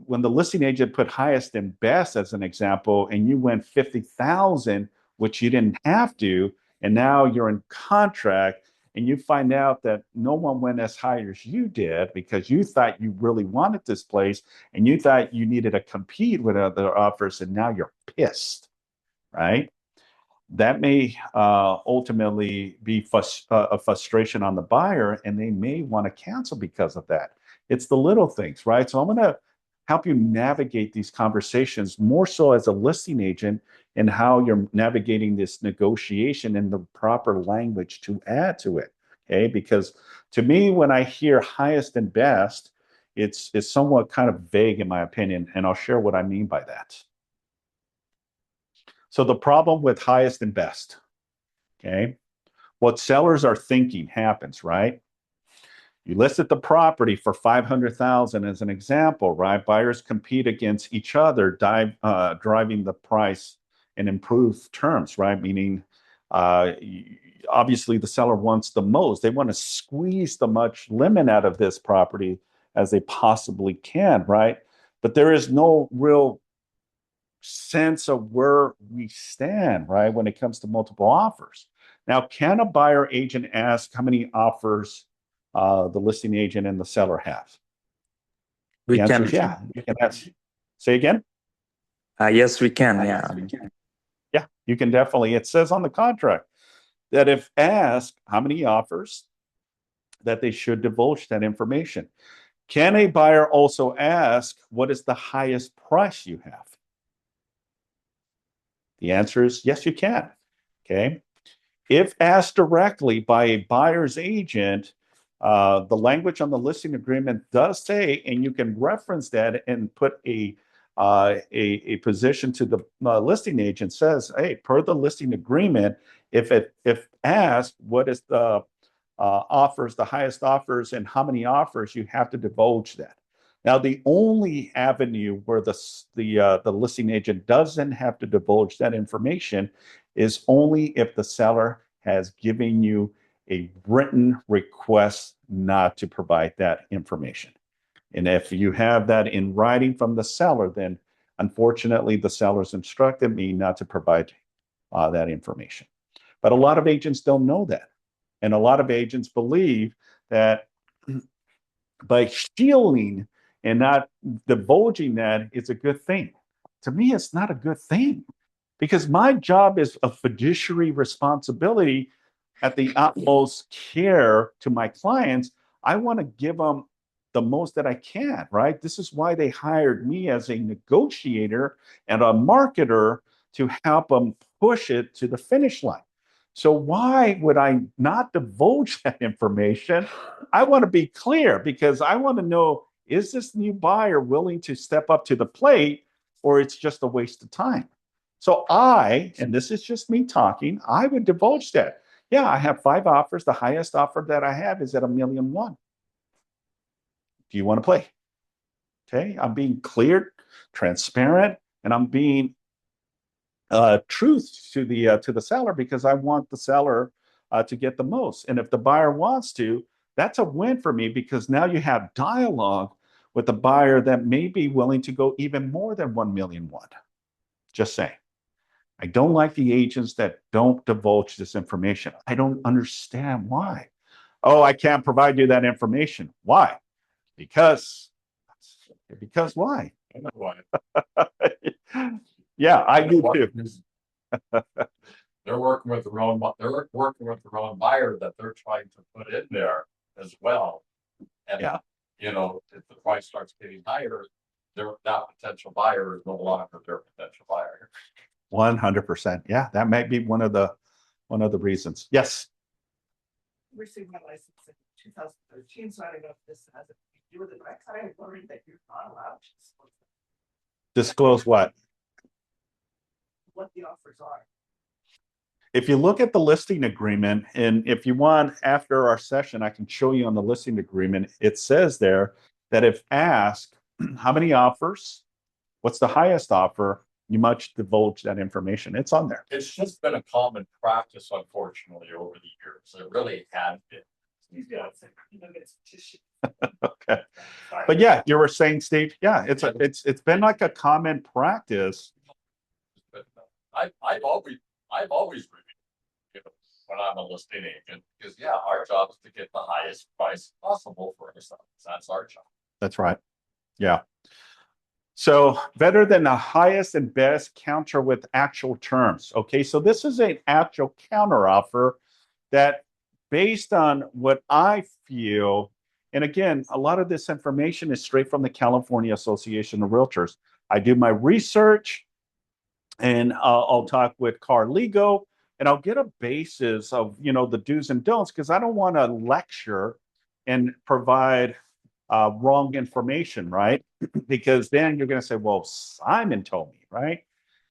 when the listing agent put highest and best as an example, and you went 50,000, which you didn't have to, and now you're in contract and you find out that no one went as high as you did because you thought you really wanted this place and you thought you needed to compete with other offers, and now you're pissed, right? That may ultimately be a frustration on the buyer, and they may want to cancel because of that. It's the little things, right? So I'm going to help you navigate these conversations more so as a listing agent and how you're navigating this negotiation and the proper language to add to it. Okay, because to me, when I hear highest and best, it's somewhat kind of vague in my opinion, and I'll share what I mean by that. So the problem with highest and best, okay, what sellers are thinking happens, right? You listed the property for 500,000 as an example, right? Buyers compete against each other, driving the price and improve terms, right? Meaning, obviously, the seller wants the most. They want to squeeze the much limit out of this property as they possibly can, right? But there is no real sense of where we stand, right, when it comes to multiple offers. Now, can a buyer agent ask how many offers the listing agent and the seller have? We The answer can. is yeah. You can ask. Say again? Yes, we can. Yeah. Yeah, you can definitely. It says on the contract that if asked how many offers, that they should divulge that information. Can a buyer also ask what is the highest price you have? The answer is yes, you can. Okay. If asked directly by a buyer's agent, the language on the listing agreement does say, and you can reference that and put a position to the listing agent says, hey, per the listing agreement, if asked what is the offers, the highest offers, and how many offers, you have to divulge that. Now, the only avenue where the listing agent doesn't have to divulge that information is only if the seller has given you a written request not to provide that information. And if you have that in writing from the seller, then unfortunately the seller's instructed me not to provide that information. But a lot of agents don't know that. And a lot of agents believe that by shielding and not divulging that is a good thing. To me, it's not a good thing because my job is a fiduciary responsibility at the utmost care to my clients. I want to give them the most that I can, right? This is why they hired me as a negotiator and a marketer to help them push it to the finish line. So why would I not divulge that information? I want to be clear because I want to know, is this new buyer willing to step up to the plate or it's just a waste of time? So and this is just me talking, I would divulge that. Yeah, I have 5 offers. The highest offer that I have is at $1.1 million. Do you want to play? Okay, I'm being clear, transparent, and I'm being truth to the seller because I want the seller to get the most. And if the buyer wants to, that's a win for me because now you have dialogue with the buyer that may be willing to go even more than 1.1 million. Just saying. I don't like the agents that don't divulge this information. I don't understand why. Oh, I can't provide you that information. Why? Because why? I know why. Yeah, I do too. They're working with the wrong buyer that they're trying to put in there as well. And Yeah. If the price starts getting higher, that potential buyer is no longer their potential buyer. 100%. Yeah, that might be one of the reasons. Yes. Received my license in 2013, so I don't know if this has a you were the next time I'm worried that you're not allowed to Disclose what? what the offers are. If you look at the listing agreement, and if you want, after our session, I can show you on the listing agreement, it says there that if asked, how many offers, what's the highest offer, you must divulge that information. It's on there. It's just been a common practice, unfortunately, over the years. It really had been. You feel it's like, you know, it's tissue. Okay. Sorry. But yeah, you were saying, Steve, yeah, it's been like a common practice. But I've always reviewed, you know, when I'm a listing agent, because yeah, our job is to get the highest price possible for ourselves. That's our job. That's right. Yeah. So better than the highest and best counter with actual terms. Okay, so this is an actual counter offer that, based on what I feel, and again, a lot of this information is straight from the California Association of Realtors. I do my research, and I'll talk with Carligo, and I'll get a basis of, you know, the do's and don'ts, because I don't want to lecture and provide wrong information, right? Because then you're going to say, well, Simon told me, right?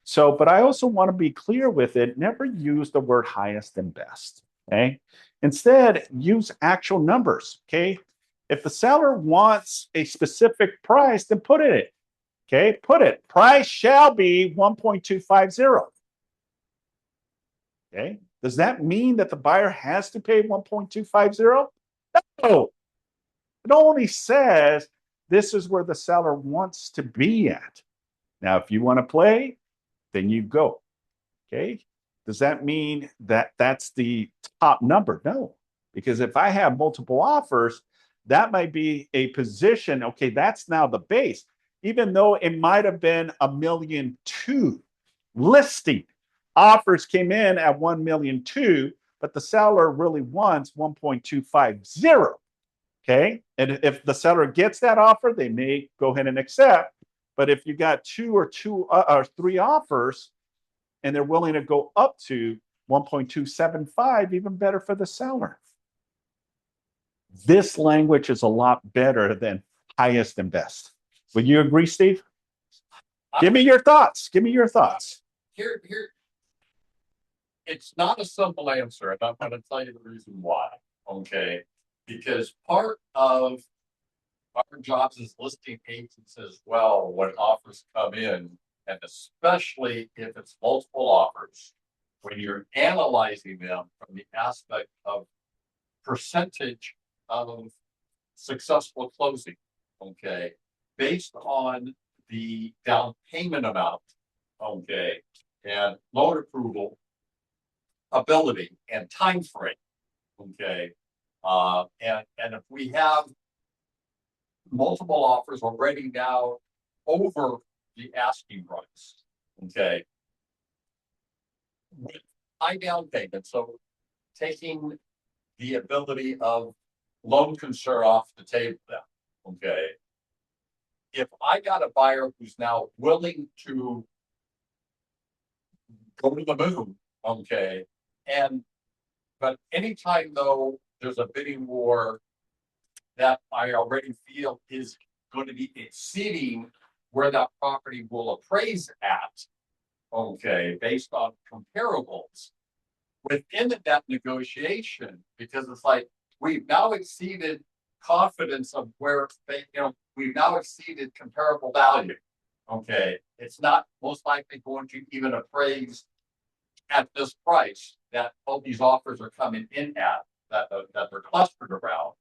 So, but I also want to be clear with it. Never use the word highest and best, okay? Instead, use actual numbers, okay? If the seller wants a specific price, then put it, okay? Put it, price shall be 1.250. Okay? Does that mean that the buyer has to pay 1.250? No. It only says this is where the seller wants to be at. Now, if you want to play, then you go. Okay. Does that mean that that's the top number? No, because if I have multiple offers, that might be a position. Okay, that's now the base, even though it might have been 1.2 million listing. Offers came in at 1.2 million, but the seller really wants 1.250. Okay. And if the seller gets that offer, they may go ahead and accept. But if you got two or three offers and they're willing to go up to 1.275, even better for the seller. This language is a lot better than highest and best. Would you agree, Steve? Give me your thoughts. Give me your thoughts. Here, it's not a simple answer, and I'm going to tell you the reason why. Okay. Because part of our jobs as listing agents as well, when offers come in, and especially if it's multiple offers, when you're analyzing them from the aspect of percentage of successful closing, okay, based on the down payment amount, okay, and loan approval ability and time frame, okay. And if we have multiple offers already now over the asking price, okay, with high down payment, so taking the ability of loan concern off the table now, okay, if I got a buyer who's now willing to go to the moon, okay, but anytime though there's a bidding war that I already feel is going to be exceeding where that property will appraise at, okay, based on comparables within that negotiation, because it's like we've now exceeded confidence of where they, you know, we've now exceeded comparable value. Okay, it's not most likely going to even appraise at this price that all these offers are coming in at, that they're clustered around.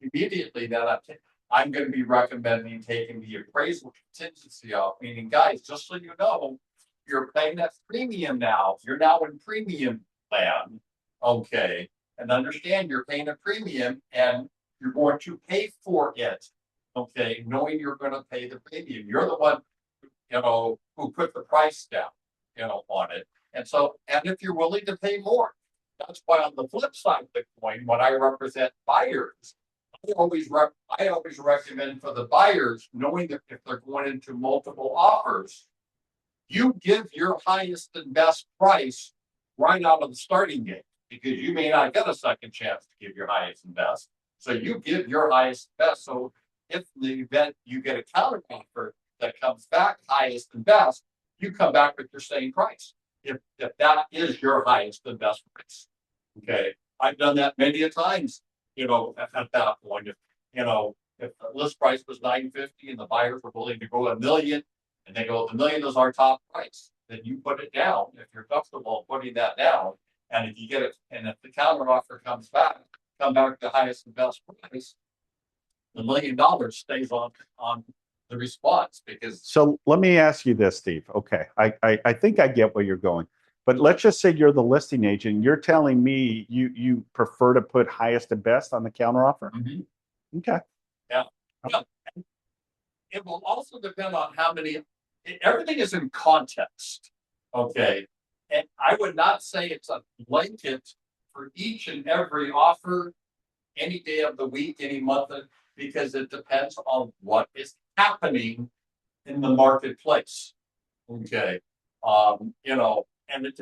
Immediately then I'm going to be recommending taking the appraisal contingency off, meaning guys, just so you know, you're paying that premium now. You're now in premium land. Okay. And understand you're paying a premium and you're going to pay for it. Okay. Knowing you're going to pay the premium. You're the one, you know, who put the price down, you know, on it. And so, and if you're willing to pay more, that's why on the flip side of the coin, when I represent buyers, I always recommend for the buyers, knowing that if they're going into multiple offers, you give your highest and best price right out of the starting gate, because you may not get a second chance to give your highest and best. So you give your highest and best. So if in the event you get a counter offer that comes back highest and best, you come back with your same price. If that is your highest and best price. Okay. I've done that many a times, at that point. If the list price was $950 and the buyers were willing to go $1 million, and they go, $1 million is our top price, then you put it down if you're comfortable putting that down. And if you get it, and if the counter offer comes back, come back to the highest and best price, the $1 million stays on the response because. So let me ask you this, Steve. Okay, I think I get where you're going, but let's just say you're the listing agent. You're telling me you prefer to put highest and best on the counter offer. Mm-hmm. Okay. Yeah. It will also depend on how many. Everything is in context. Okay. And I would not say it's a blanket for each and every offer, any day of the week, any month, because it depends on what is happening in the marketplace. Okay. And it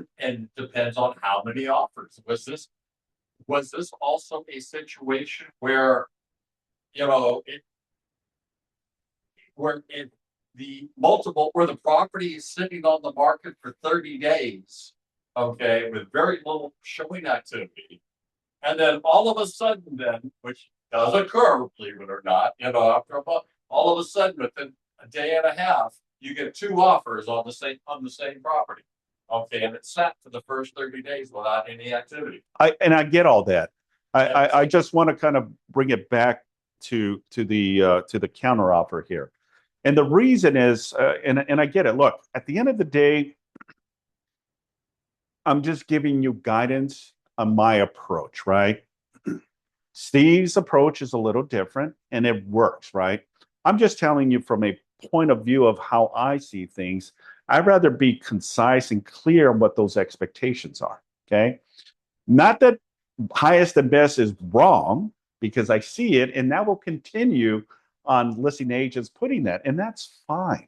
depends on how many offers. Was this also a situation where, where the property is sitting on the market for 30 days, okay, with very little showing activity. And then all of a sudden which does occur, believe it or not, after a month, all of a sudden within a day and a half, you get 2 offers on the same property. Okay, and it's sat for the first 30 days without any activity. I get all that. I just want to kind of bring it back to the counter offer here. And the reason is, and I get it. Look, at the end of the day, I'm just giving you guidance on my approach, right? Steve's approach is a little different and it works, right? I'm just telling you from a point of view of how I see things. I'd rather be concise and clear on what those expectations are, okay? Not that highest and best is wrong, because I see it, and that will continue on listing agents putting that, and that's fine.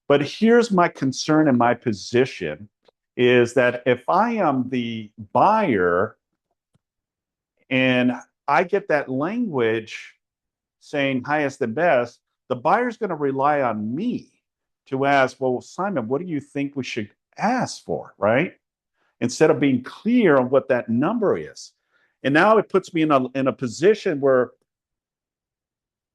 But here's my concern and my position is that if I am the buyer and I get that language saying highest and best, the buyer's going to rely on me to ask, well, Simon, what do you think we should ask for, right? Instead of being clear on what that number is. And now it puts me in a position where,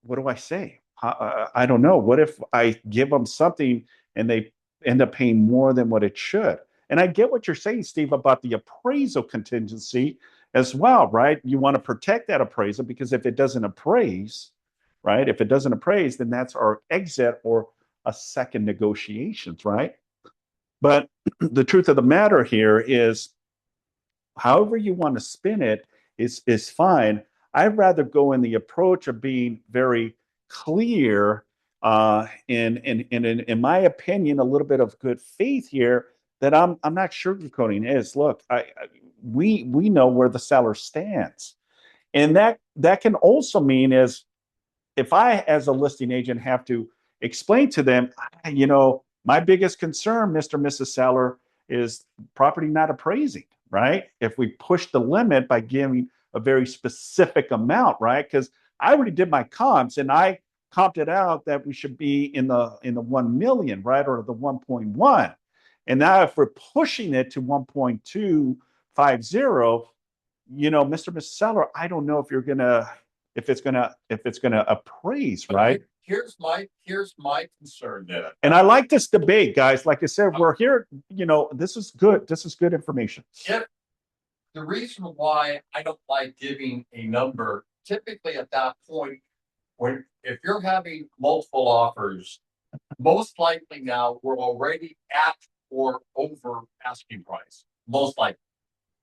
what do I say? I don't know. What if I give them something and they end up paying more than what it should? And I get what you're saying, Steve, about the appraisal contingency as well, right? You want to protect that appraisal because if it doesn't appraise, right? If it doesn't appraise, then that's our exit or a second negotiations, right? But the truth of the matter here is, however you want to spin it is fine. I'd rather go in the approach of being very clear, in my opinion, a little bit of good faith here that I'm not sugarcoating is. Look, we know where the seller stands, and that can also mean is if I, as a listing agent, have to explain to them, my biggest concern, Mr. and Mrs. Seller, is property not appraising, right? If we push the limit by giving a very specific amount, right? Because I already did my comps and I comped it out that we should be in the 1 million, right? Or the 1.1. And now if we're pushing it to 1.250, Mr. and Mrs. Seller, I don't know if it's gonna appraise, right? Here's my concern there. And I like this debate, guys. Like I said, we're here, this is good. This is good information. If the reason why I don't like giving a number, typically at that point, if you're having multiple offers, most likely now we're already at or over asking price. Most likely.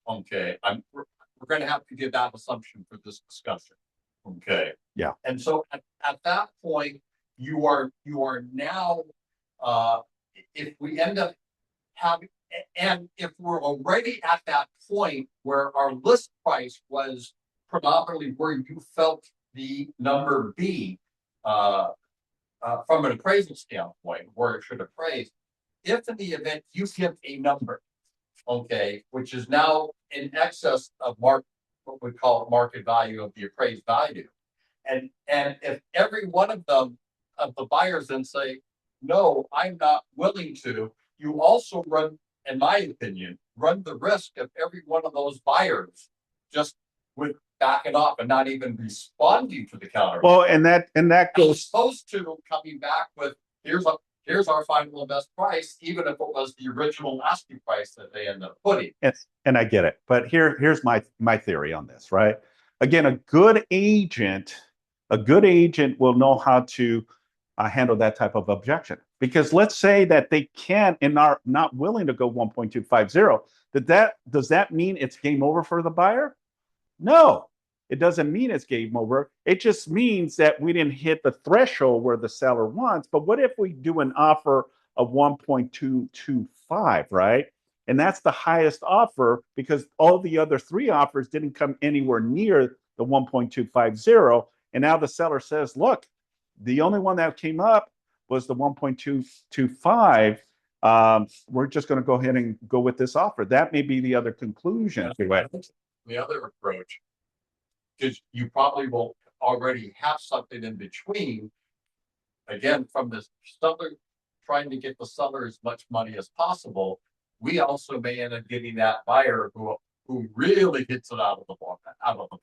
Okay. We're going to have to give that assumption for this discussion. Okay. Yeah. And so at that point, you are now, if we end up having, and if we're already at that point where our list price was predominantly where you felt the number be, from an appraisal standpoint, where it should appraise, if in the event you give a number, okay, which is now in excess of what we call market value of the appraised value, And if every one of them, of the buyers then say, no, I'm not willing to, you also run, in my opinion, run the risk of every one of those buyers just with backing off and not even responding to the counter. Well, and that As goes. opposed to coming back with, here's our final and best price, even if it was the original asking price that they end up putting. And I get it, but here's my theory on this, right? Again, a good agent will know how to handle that type of objection. Because let's say that they can and are not willing to go 1.250. Does that mean it's game over for the buyer? No, it doesn't mean it's game over. It just means that we didn't hit the threshold where the seller wants. But what if we do an offer of 1.225, right? And that's the highest offer because all the other three offers didn't come anywhere near the 1.250. And now the seller says, look, the only one that came up was the 1.225. We're just going to go ahead and go with this offer. That may be the other conclusion to it. The other approach, because you probably will already have something in between, again, from the seller trying to get the seller as much money as possible, we also may end up getting that buyer who really hits it out of the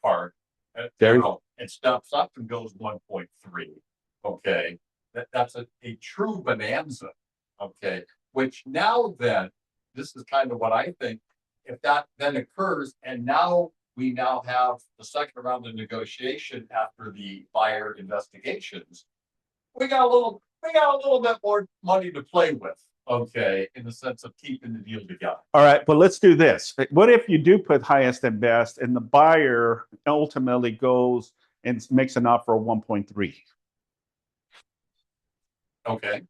park, and steps up and goes 1.3. Okay, that's a true bonanza. Okay, which now then, this is kind of what I think. If that then occurs, and now we have the second round of negotiation after the buyer investigations, we got a little bit more money to play with. Okay, in the sense of keeping the deal together. All right, but let's do this. What if you do put highest and best, and the buyer ultimately goes and makes an offer of 1.3? Okay.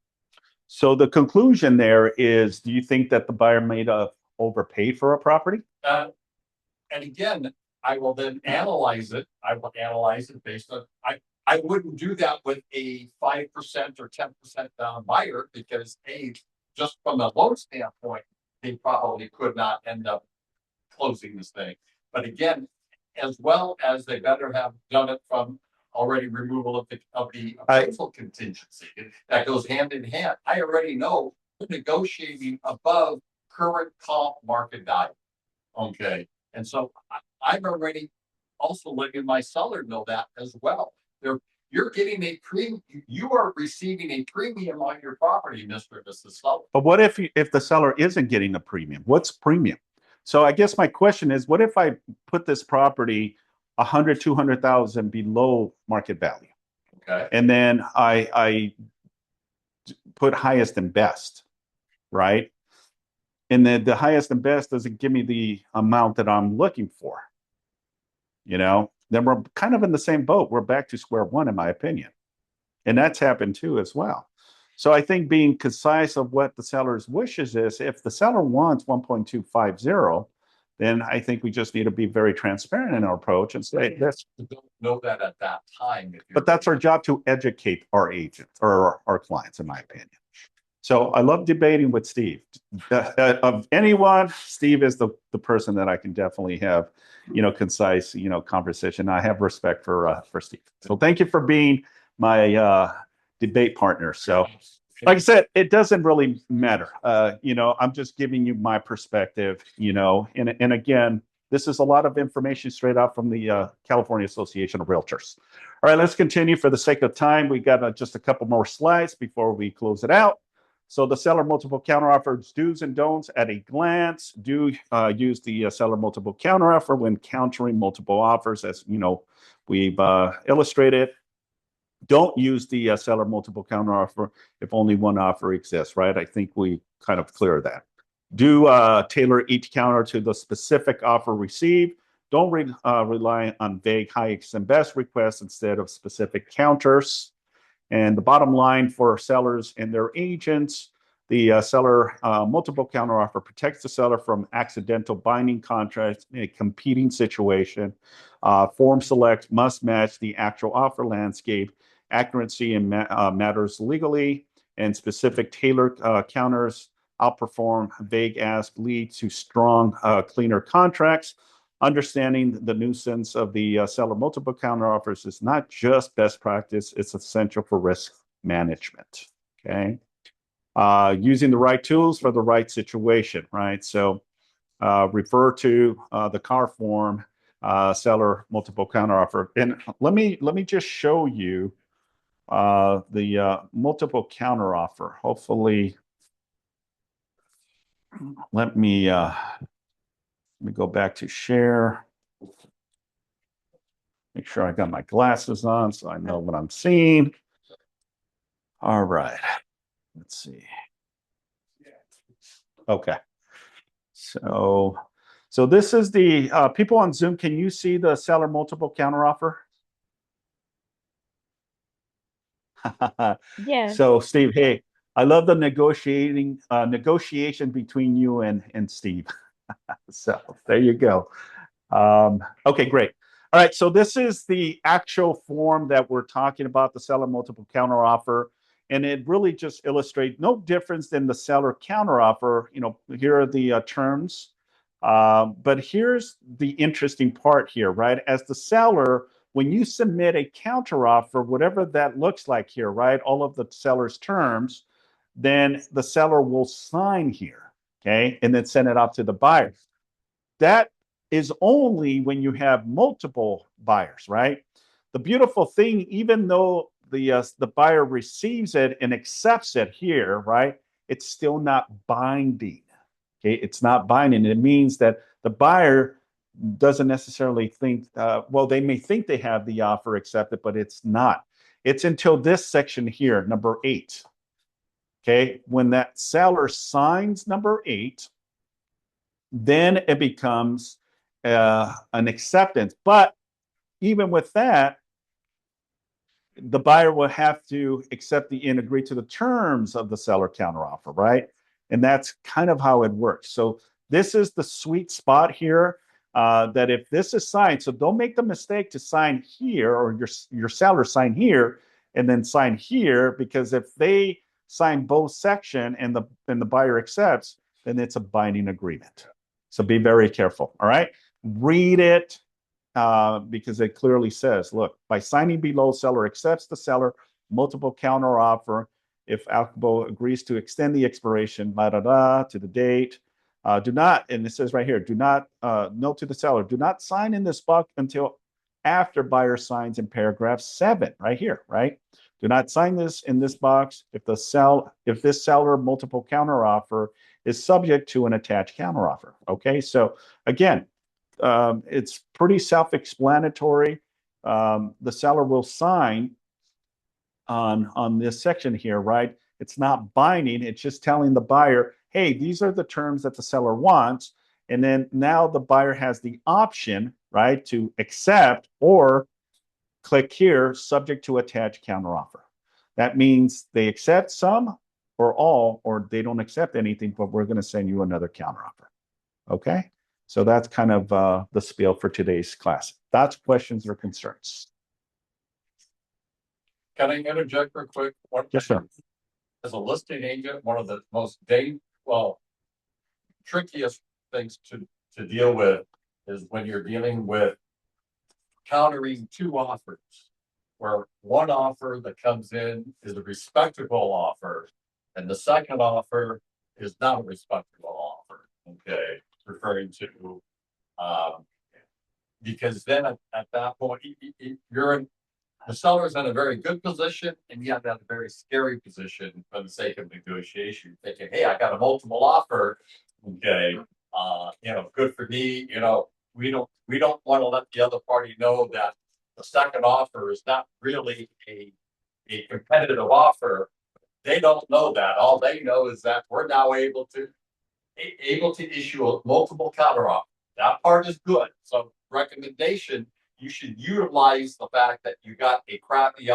So the conclusion there is, do you think that the buyer may have overpaid for a property? And again, I will then analyze it. I will analyze it based on, I wouldn't do that with a 5% or 10% down buyer because just from a loan standpoint, they probably could not end up closing this thing. But again, as well as they better have done it from already removal of the appraisal contingency. That goes hand in hand. I already know negotiating above current comp market value. Okay. And so I'm already also letting my seller know that as well. You're getting a premium. You are receiving a premium on your property, Mr. and Mrs. Seller. But what if the seller isn't getting a premium? What's premium? So I guess my question is, what if I put this property 100, 200,000 below market value? Okay. And then I put highest and best, right? And then the highest and best doesn't give me the amount that I'm looking for. Then we're kind of in the same boat. We're back to square one, in my opinion. And that's happened too as well. So I think being concise of what the seller's wishes is, if the seller wants 1.250, then I think we just need to be very transparent in our approach and say this. Don't know that at that time. But that's our job, to educate our agents or our clients, in my opinion. So I love debating with Steve. Of anyone, Steve is the person that I can definitely have, concise, conversation. I have respect for Steve. So thank you for being my debate partner. So, like I said, it doesn't really matter. I'm just giving you my perspective. And again, this is a lot of information straight out from the California Association of Realtors. All right, let's continue. For the sake of time, we got just a couple more slides before we close it out. So the seller multiple counteroffers do's and don'ts at a glance. Do use the seller multiple counteroffer when countering multiple offers, as we've illustrated. Don't use the seller multiple counteroffer if only one offer exists, right? I think we kind of clear that. Do tailor each counter to the specific offer received. Don't rely on vague highest and best requests instead of specific counters. And the bottom line for sellers and their agents, the seller multiple counteroffer protects the seller from accidental binding contracts in a competing situation. Form select must match the actual offer landscape. Accuracy in matters legally, and specific tailored counters outperform vague ask lead to strong, cleaner contracts. understanding the nuisance of the seller multiple counteroffers is not just best practice, it's essential for risk management. Okay. Using the right tools for the right situation, right? So refer to the car form, seller multiple counteroffer. And let me just show you the multiple counteroffer. Hopefully, let me go back to share. Make sure I got my glasses on so I know what I'm seeing. All right. Let's see. Okay. So this is the people on Zoom. Can you see the seller multiple counteroffer? Yeah. So Steve, hey, I love the negotiation between you and Steve. So there you go. Okay, great. All right, so this is the actual form that we're talking about, the seller multiple counteroffer. And it really just illustrates no difference than the seller counteroffer. You know, here are the terms. But here's the interesting part here, right? As the seller, when you submit a counteroffer, whatever that looks like here, right? All of the seller's terms, then the seller will sign here, okay? And then send it out to the buyer. That is only when you have multiple buyers, right? The beautiful thing, even though the buyer receives it and accepts it here, right? It's still not binding. Okay, it's not binding. It means that the buyer doesn't necessarily think. Well, they may think they have the offer accepted, but it's not. It's until this section here, number 8. Okay, when that seller signs number 8, then it becomes an acceptance. But even with that, the buyer will have to accept and agree to the terms of the seller counteroffer, right? And that's kind of how it works. So this is the sweet spot here, that if this is signed, so don't make the mistake to sign here, or your seller sign here and then sign here, because if they sign both section and the buyer accepts, then it's a binding agreement. So be very careful. All right, read it. Because it clearly says, look, by signing below, seller accepts the seller multiple counter offer. If applicable, agrees to extend the expiration, to the date. Do not, and it says right here, do not, note to the seller, do not sign in this box until after buyer signs in paragraph 7, right here, right? Do not sign this in this box if this seller multiple counter offer is subject to an attached counter offer. Okay, so again, it's pretty self-explanatory. The seller will sign on this section here, right? It's not binding. It's just telling the buyer, hey, these are the terms that the seller wants. And then now the buyer has the option, right, to accept or click here, subject to attached counteroffer. That means they accept some or all, or they don't accept anything, but we're going to send you another counteroffer. Okay? So that's kind of the spiel for today's class. Thoughts, questions, or concerns? Can I interject real quick? Yes, sir. As a listing agent, one of the most trickiest things to deal with is when you're dealing with countering 2 offers, where one offer that comes in is a respectable offer, and the second offer is not a respectable offer. Okay, referring to because then at that point the seller's in a very good position, and yet at a very scary position for the sake of negotiation, thinking, hey, I got a multiple offer. Okay, good for me. We don't want to let the other party know that the second offer is not really a competitive offer. They don't know that. All they know is that we're now able to issue a multiple counteroffer. That part is good. So recommendation, you should utilize the fact that you got a crappy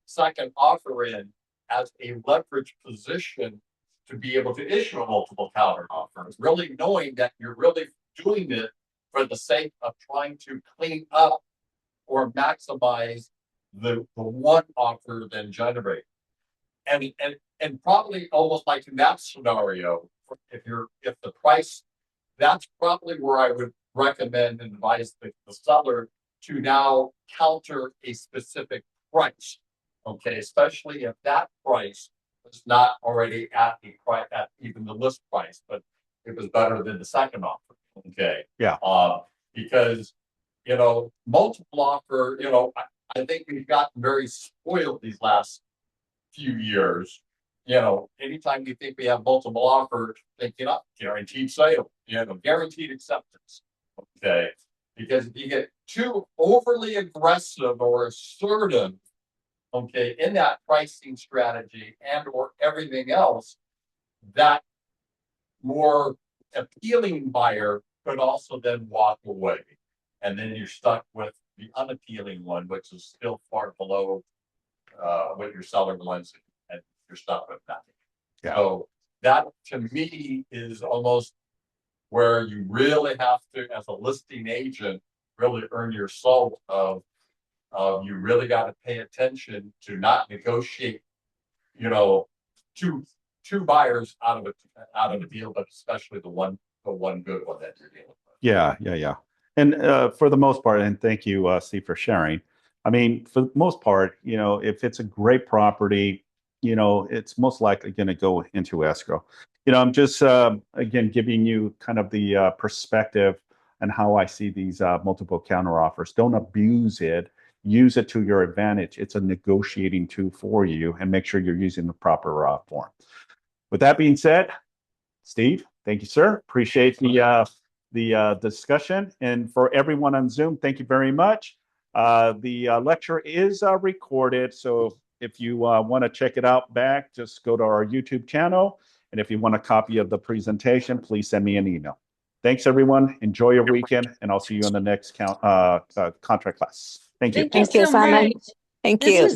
second offer in as a leverage position to be able to issue a multiple counter offer. Really knowing that you're really doing it for the sake of trying to clean up or maximize the one offer then generate. And probably almost like in that scenario, if the price, that's probably where I would recommend and advise the seller to now counter a specific price. Okay, especially if that price was not already at the price, at even the list price, but it was better than the second offer. Okay. Yeah. Because, multiple offer, I think we've gotten very spoiled these last few years. Anytime you think we have multiple offers, thinking up guaranteed sale, guaranteed acceptance. Okay. Because if you get too overly aggressive or assertive, okay, in that pricing strategy and or everything else, that more appealing buyer could also then walk away. And then you're stuck with the unappealing one, which is still far below what your seller wants, and you're stuck with that. Yeah. So that to me is almost where you really have to, as a listing agent, really earn your salt of you really got to pay attention to not negotiate, two buyers out of a deal, but especially the one good one that you're dealing with. Yeah. And for the most part, and thank you, Steve, for sharing. I mean, for the most part, if it's a great property, it's most likely going to go into escrow. I'm just, again, giving you kind of the perspective and how I see these multiple counteroffers. Don't abuse it. Use it to your advantage. It's a negotiating tool for you, and make sure you're using the proper form. With that being said, Steve, thank you, sir. Appreciate the discussion. And for everyone on Zoom, thank you very much. The lecture is recorded, so if you want to check it out back, just go to our YouTube channel. And if you want a copy of the presentation, please send me an email. Thanks, everyone. Enjoy your weekend, and I'll see you in the next contract class. Thank you. Thank you so Simon. much. Thank This you. was